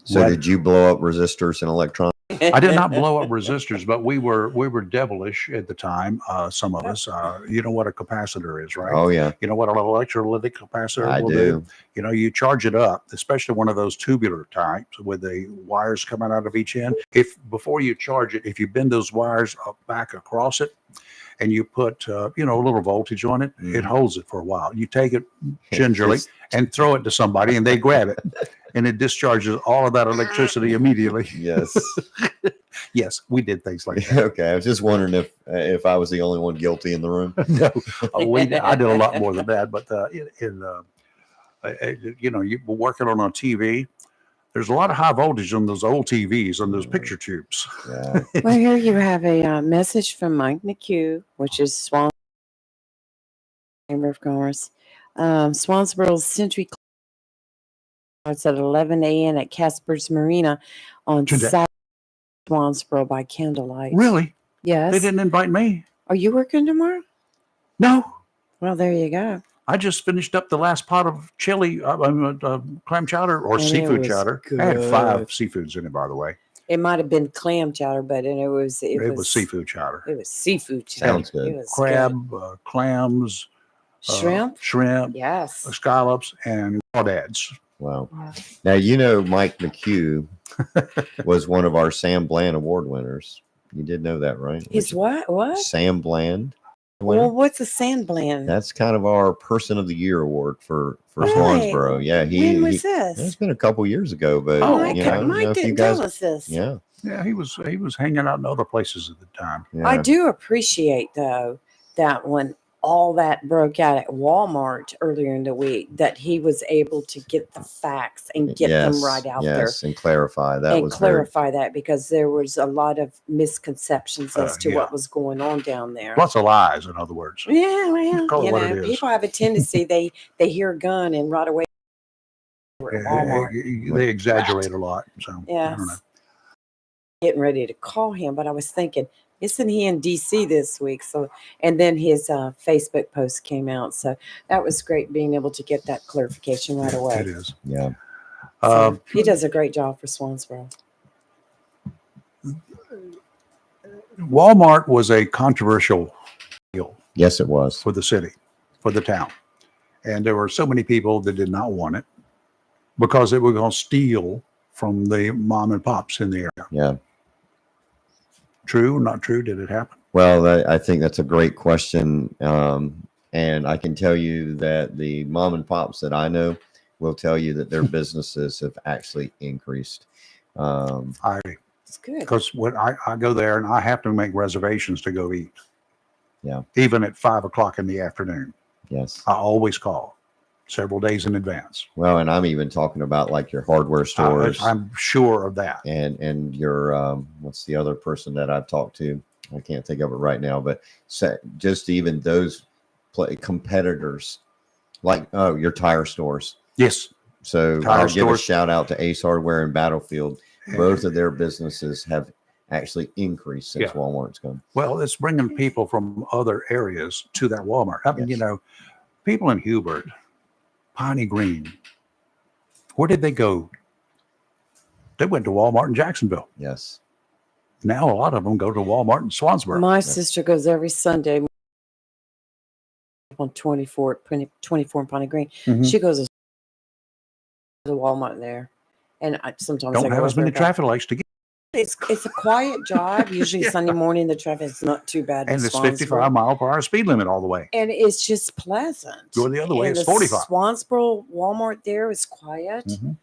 So did you blow up resistors and electronics? I did not blow up resistors, but we were devilish at the time. Some of us, you know what a capacitor is, right? Oh yeah, You know what an electrolytic capacitor I will do. You know, you charge it up, especially one of those tubular types with the wires coming out of each end. If before you charge it, if you bend those wires up back across it, and you put you know, a little voltage on it, it holds it for a while. You take it gingerly and throw it to somebody, and they grab it, and it discharges all of that electricity immediately. Yes. Yes, we did things like that. Okay, I was just wondering if I was the only one guilty in the room. No, I did a lot more than that. But you know, you were working on a TV. There's a lot of high voltage on those old TVs and those picture tubes. Yeah. Well, here you have a message from Mike McHugh, which is Swan Chamber of Commerce. Swansboro's Century starts at 11 a.m. at Casper's Marina on Saturday, Swansboro by candlelight. Really? Yes. They didn't invite me. Are you working tomorrow? No. Well, there you go. I just finished up the last pot of chili, clam chowder or And it seafood was chowder. I had 5 good. seafoods in it, by the way. It might have been clam chowder, but it was seafood chowder. It was seafood chowder. Sounds good. It was Crab, clams, Shrimp? shrimp, Yes. scallops, and crawdads. Wow. Now, you know, Mike McHugh was one of our Sam Bland Award winners. You did know that, right? Is what? What? Sam Bland. winner. Well, what's a sand blend? That's kind of our Person of the Year award for Right. Swansboro. Yeah, When was this? It's been a couple years ago, but Oh, you okay. know, I don't know Mike if you didn't guys. tell us this. Yeah, Yeah, he was hanging out in other places at the time. yeah. I do appreciate though that when all that broke out at Walmart earlier in the week, that he was able to get the facts and get them right out yes, there and clarify that and was very, clarify that, because there was a lot of misconceptions as to Yeah. what was going on down there. Lots of lies, in other words. Yeah, well, Call it you what it know, is. people have a tendency they hear a gun and right away we're at Walmart. They exaggerate a lot. So I don't know. Yes. Getting ready to call him, but I was thinking, isn't he in DC this week? So, and then his Facebook post came out, so that was great being able to get that clarification right away. It is. yeah. So he does a great job for Swansboro. Walmart was a controversial deal Yes, it was. for the city, for the town. And there were so many people that did not want it because they were going to steal from the mom and pops in the area. Yeah. True, not true? Did it happen? Well, I think that's a great question. And I can tell you that the mom and pops that I know will tell you that their businesses have actually increased. It's good. Because when I go there and I have to make reservations to go eat, Yeah. even at 5 o'clock in the afternoon. Yes. I always call several days in advance. Well, and I'm even talking about like your hardware stores I'm sure of that. and your what's the other person that I've talked to? I can't think of it right now, but just even those competitors, like your tire stores. Yes. So Tire I'll give a stores. shout out to Ace Hardware and Battlefield. Both of their businesses have actually increased since Yeah. Walmart's come. Well, it's bringing people from other areas to that Walmart. I mean, Yes. you know, people in Hubert, Piney Green, where did they go? They went to Walmart in Jacksonville. Yes. Now a lot of them go to Walmart in Swansboro. My sister goes every Sunday on 24 in Piney Green. Mhm. She goes to the Walmart there, and sometimes I Don't go have with as many her, but traffic lights to get, It's a quiet drive. Usually Yeah. Sunday morning the traffic is not too bad. in and it's Swansboro. 55-mile-per-hour speed limit all the way. And it's just pleasant. Go the other way, And it's the 45. Swansboro Walmart there is quiet. Mhm.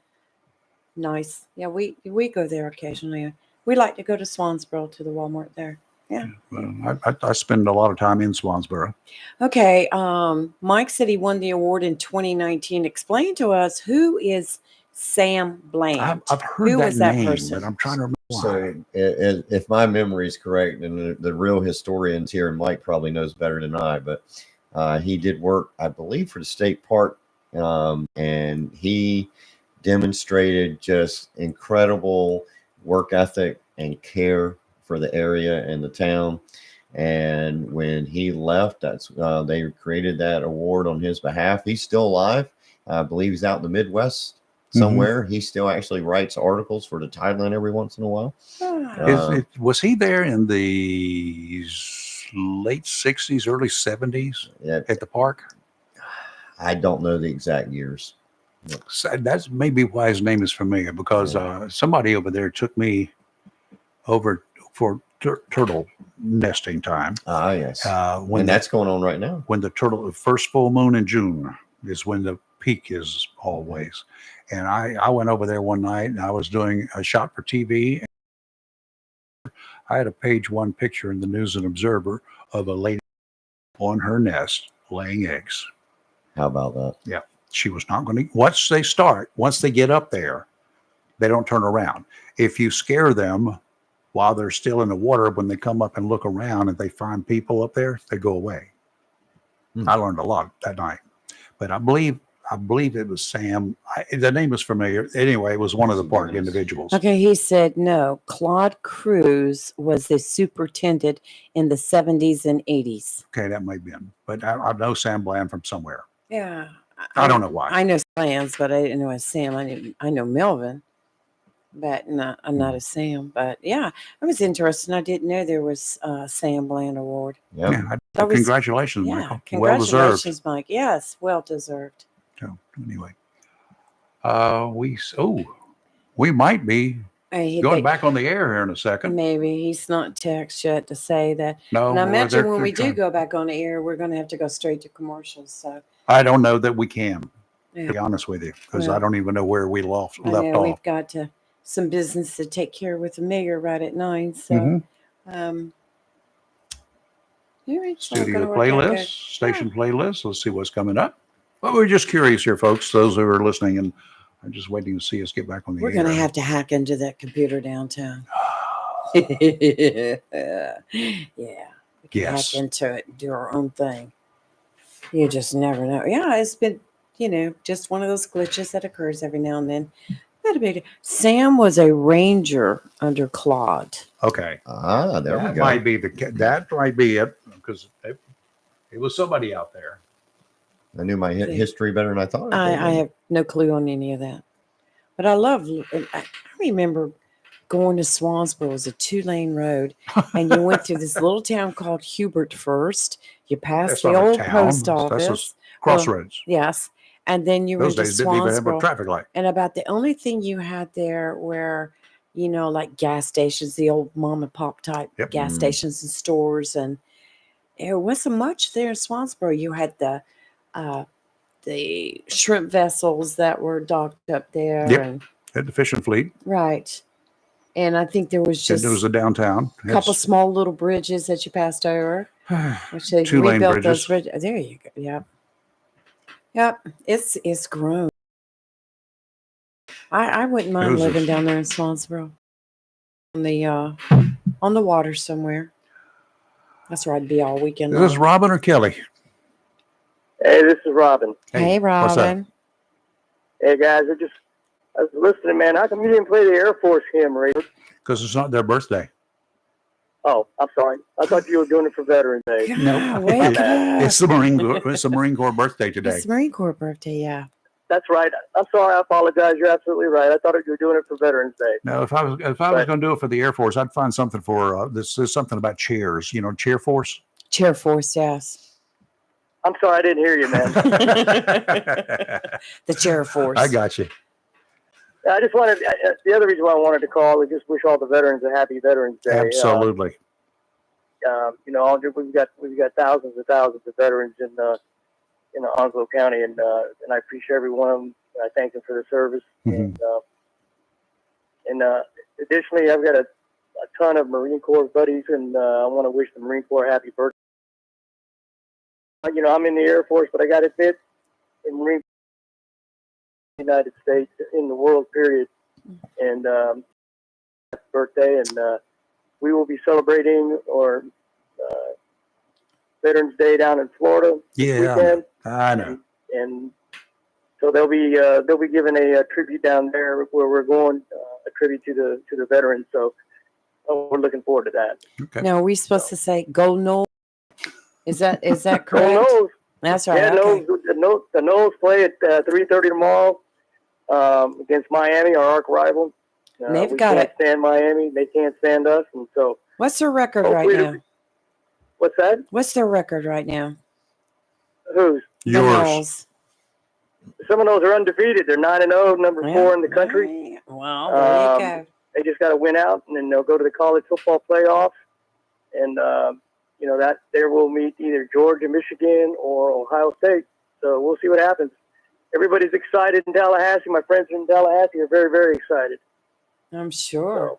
Nice. Yeah, we go there occasionally. We like to go to Swansboro to the Walmart there. Yeah. Well, I spend a lot of time in Swansboro. Okay. Mike said he won the award in 2019. Explain to us, who is Sam Bland? I've heard Who that was that name, person? but I'm trying to remember why. So if my memory is correct, and the real historians here, and Mike probably knows better than I, but he did work, I believe, for the state park, and he demonstrated just incredible work ethic and care for the area and the town. And when he left, that's they created that award on his behalf. He's still alive. I believe he's out in the Midwest somewhere. He still actually writes articles for the Tideline every once in a while. Was he there in the late 60s, early 70s at the park? I don't know the exact years. So that's maybe why his name is familiar, because somebody over there took me over for turtle nesting time. Ah, yes. And that's going on right now. When the first full moon in June is when the peak is always. And I went over there one night and I was doing a shot for TV. I had a page 1 picture in the News and Observer of a lady on her nest laying eggs. How about that? Yeah. She was not going to, once they get up there, they don't turn around. If you scare them while they're still in the water, when they come up and look around and they find people up there, they go away. I learned a lot that night. But I believe it was Sam. The name is familiar. Anyway, it was one of the park individuals. Okay, he said no. Claude Cruz was the superintendent in the 70s and 80s. Okay, that might be him. But I know Sam Bland from somewhere. Yeah. I don't know why. I know Bland's, but I didn't know a Sam. I know Melvin, but I'm not a Sam. But yeah, it was interesting. I didn't know there was a Sam Bland Award. Yeah. Congratulations, Yeah, Michael. congratulations, Well deserved. Mike. Yes, well deserved. So anyway, we might be going back on the air here in a second. Maybe he's not text yet to say that. No, and I well, imagine they're when we do trying- go back on the air, we're going to have to go straight to commercials. So I don't know that we can, to Yeah. be honest with you, because Well, I don't even know where we left I know off. we've got some business to take care of with the mayor right at 9. So, Mhm. all right, so I'm Studio gonna work out playlist, good. station playlist. Let's see what's coming up. Well, we're just curious here, folks. Those who are listening and are just waiting to see us get back on the We're air. going to have to hack into that computer downtown. Yeah. We can Yes. hack into it and do our own thing. You just never know. Yeah, it's been, just one of those glitches that occurs every now and then. Not a big deal. Sam was a ranger under Claude. Okay. There we That go. might be that might be it, because it was somebody out there. I knew my history better than I thought. I have no clue on any of that. But I remember going to Swansboro. It was a 2-lane road. And you went through this little town called Hubert first. You passed That's the not a old town. post That's a office. crossroads. Yes. And then you Those went to days didn't even have a Swansboro. traffic light. And about the only thing you had there were, like gas stations, the old mom and pop type gas stations and stores. And there wasn't much there in Swansboro. You had the shrimp vessels that were docked up there. Yep. And Had the fishing fleet. right. And I think there was And just there was a downtown. a couple small little bridges that you passed over, which they 2-lane rebuilt those bridges. bridges. There you go. Yep. Yep. It's grown. I wouldn't mind Those are- living down there in Swansboro on the water somewhere. That's where I'd be all weekend Is this long. Robin or Kelly? Hey, this is Robin. Hey, what's up? Robin. Hey, guys, I was listening, man. How come you didn't play the Air Force hymn, Ray? Because it's not their birthday. Oh, I'm sorry. I thought you were doing it for Veterans Day. No, wake up. it's the Marine Corps birthday today. It's Marine Corps birthday, yeah. That's right. I'm sorry. I apologize. You're absolutely right. I thought you were doing it for Veterans Day. No, if I was going to do it for the Air Force, I'd find something for this is something about chairs. Chair force. Chair Force, yes. I'm sorry. I didn't hear you, man. The Chair Force. I got you. I just wanted, the other reason why I wanted to call is just wish all the veterans a happy Veterans Day. Absolutely. We've got thousands and thousands of veterans in Onslow County, and I appreciate every one of them. I thank them for their service. Mhm. And additionally, I've got a ton of Marine Corps buddies, and I want to wish the Marine Corps a happy birthday. I'm in the Air Force, but I got to admit, in Marine United States, in the world, period. And birthday, and we will be celebrating Veterans Day down in Florida this Yeah, weekend. I know. And so they'll be giving a tribute down there where we're going, a tribute to the veterans. So we're looking forward to that. Okay. Now, are we supposed to say go Noel? Is that correct? Go Noles. That's right. Yeah, okay. the Noles play at 3:30 tomorrow. against Miami, our arch rival. They've We got can't it. stand Miami. They can't stand us. And so, What's their record right hopefully now? what's that? What's their record right now? Who's? Yours. Seminoles are undefeated. They're 9-0, number 4 in the country. Well, there you go. They just got to win out, and then they'll go to the college football playoff. And, that there will meet either Georgia, Michigan, or Ohio State. So we'll see what happens. Everybody's excited in Tallahassee. My friends in Tallahassee are very, very excited. I'm sure.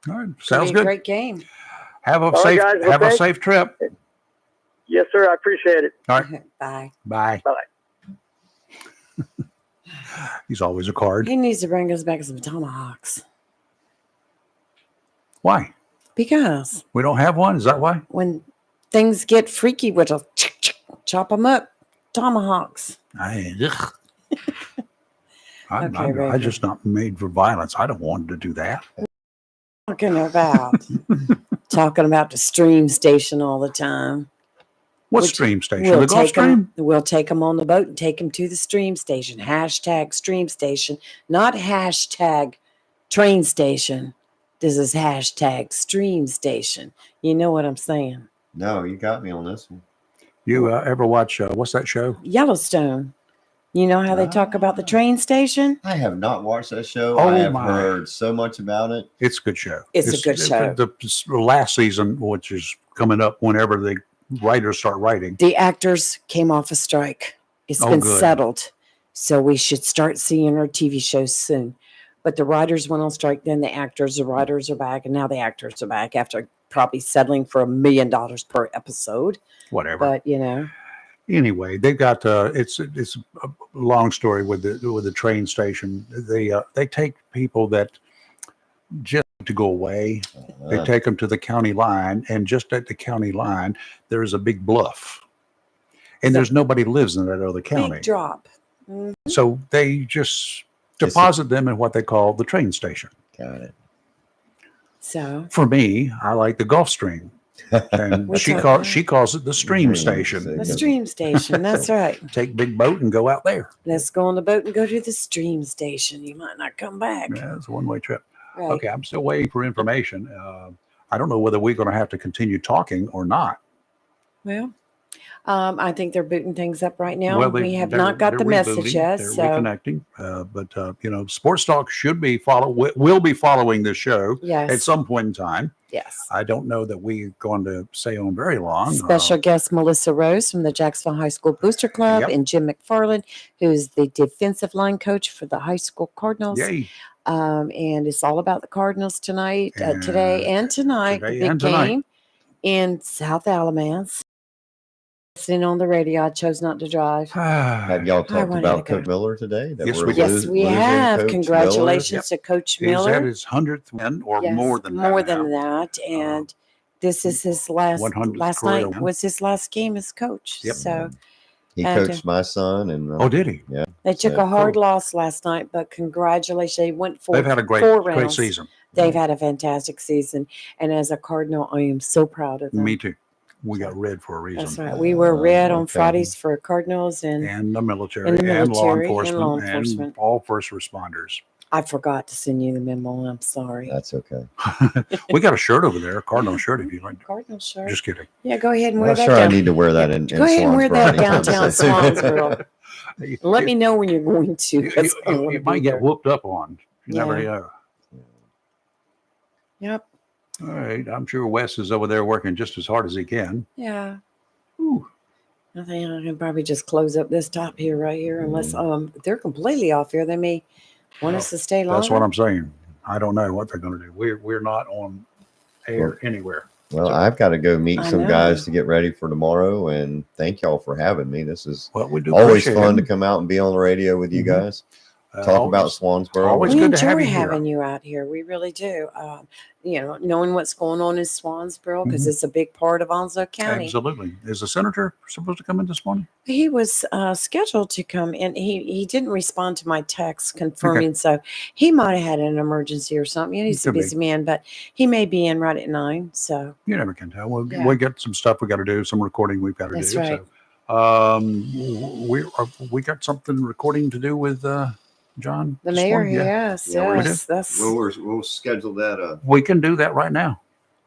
All right. Could Sounds be a good. great game. Have a All right, safe guys. Well, have a thanks. safe trip. Yes, sir. I appreciate it. All right. Bye. Bye. Bye. He's always a card. He needs to bring us back some tomahawks. Why? Because We don't have one? Is that why? when things get freaky, with a chop them up, tomahawks. I'm Okay, Raven. just not made for violence. I don't want to do that. Talking about the stream station all the time. What Which stream station? We'll The Gulf take 'em- Stream? We'll take them on the boat and take them to the stream station. Hashtag stream station, not hashtag train station. This is hashtag stream station. You know what I'm saying? No, you got me on this one. You ever watch, what's that show? Yellowstone. You know how they talk about the train station? I have not watched that show. Oh, I have my. heard so much about it. It's a good show. It's a good show. The last season, which is coming up whenever the writers start writing. The actors came off a strike. It's Oh, been good. settled. So we should start seeing our TV shows soon. But the writers went on strike, then the writers are back, and now the actors are back after probably settling for $1 million per episode. Whatever. But Anyway, they've got it's a long story with the train station. They take people that just to go away. They take them to the county line, and just at the county line, there's a big bluff, and there's nobody lives in that other county. big drop. Mhm. So they just deposit them in what they call the train station. Got it. So For me, I like the Gulf Stream, and What's she that? calls it the stream station. the stream station. That's right. Take big boat and go out there. Let's go on the boat and go to the stream station. You might not come back. Yeah, it's a one-way trip. Right. Okay, I'm still waiting for information. I don't know whether we're going to have to continue talking or not. Well, I think they're booting things up right now. Well, We have they're- not got they're the message rebooting, yet. They're So reconnecting. But Sports Talk should be will be following this show Yes. at some point in time. yes. I don't know that we're going to stay on very long. Special guest Melissa Rose from the Jacksonville High School Booster Club Yep. and Jim McFarland, who's the defensive line coach for the high school Cardinals. Yay. And it's all about the Cardinals tonight, today and tonight, Today the big and tonight. game in South Alamance. Listening on the radio, I chose not to drive. Have y'all talked wanted about to go. Coach Miller today? That Yes, we're we did. Yes, losing we have. Coach Congratulations to Coach Is that Miller. his 100th win or Yes, more than that? more now? than that. And this is his last 100th last career night win. was his last game as coach. Yep. So He And, coached my son, and Oh, did he? Yeah, they took Yeah, a hard cool. loss last night, but congratulations. They went for They've had a great four great rounds. season. They've had a fantastic season. And as a Cardinal, I am so proud of them. Me too. We got red for a reason. That's right. We were red on okay. Fridays for Cardinals, and And the military, And the and law military, and enforcement, law and enforcement. all first responders. I forgot to send you the memo. I'm sorry. that's okay. We got a shirt over there, a Cardinal shirt if you like. Cardinal shirt. Just kidding. Yeah, go ahead and I'm wear not that sure I down. need to wear that in Go ahead and wear that downtown Swansboro. Swansboro. Let me know when you're going to. You, 'cause I you wanna be might get there. whooped up on. You never Yeah. know. Yep. All right. I'm sure Wes is over there working just as hard as he can. Yeah. Ooh. I think I can probably just close up this top here, right here, unless they're completely off here. They may want us to stay longer. That's what I'm saying. I don't know what they're going to do. We're not on air anywhere. Well, I've got to go meet I some know. guys to get ready for tomorrow, and thank y'all for having me. This is Well, we do always appreciate fun it. to come out and be on the radio with you Mhm. guys. Talk about Always- Swansboro. always We good to have enjoy you here. having you out here. We really do. Knowing what's going on in Swansboro, because it's a big part of Onslow County. Absolutely. Is the senator supposed to come in this morning? He was scheduled to come in. He didn't respond to my text confirming, so he might have had an emergency or something. He's a Could be. busy man, but he may be in right at 9. So You never can tell. Yeah. We got some stuff we got to do, some recording we've got to That's do. right. So, we got something recording to do with John? The mayor, Swan? Yeah. yes, Yeah, yes. That's, we'll schedule that. We can do that right now.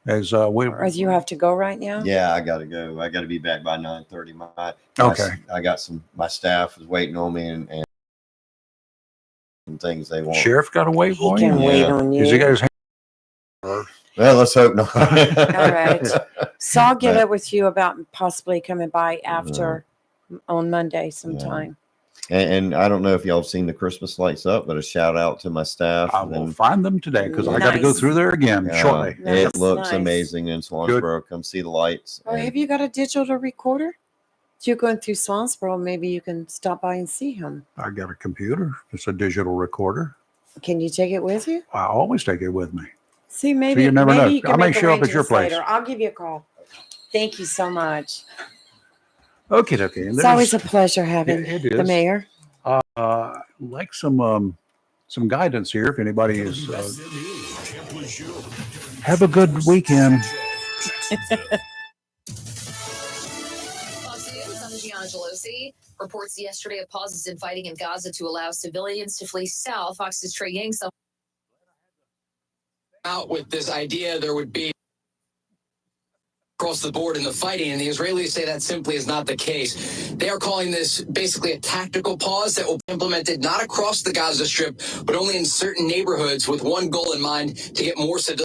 As we or you have to go right now? Yeah, I gotta go. I gotta be back by 9:30. Okay. I got my staff is waiting on me and some things they want. Sheriff got to wait for He you. can wait on you. Because he got his hand. Well, let's hope not. All right. So I'll get But- up with you about possibly coming by after on Monday sometime. And I don't know if y'all have seen the Christmas lights up, but a shout out to my staff. I will find them today because I got to go Nice. through there again shortly. Nice, It looks nice. amazing in Swansboro. Come see the lights. Oh, have you got a digital recorder? If you're going through Swansboro, maybe you can stop by and see him. I got a computer. It's a digital recorder. Can you take it with you? I always take it with me. See, maybe you never know. maybe you can I may make show up at your arrangements place. later. I'll give you a call. Thank you so much. Okay. It's always a pleasure having It the is. mayor. Like some guidance here. If anybody is, have a good weekend. Fox News, I'm Gianna Gelosi. Reports yesterday of pauses in fighting in Gaza to allow civilians to flee south. Fox's Trey Yang out with this idea there would be across the board in the fighting, and the Israelis say that simply is not the case. They are calling this basically a tactical pause that will be implemented not across the Gaza Strip, but only in certain neighborhoods with one goal in mind: to get more civilians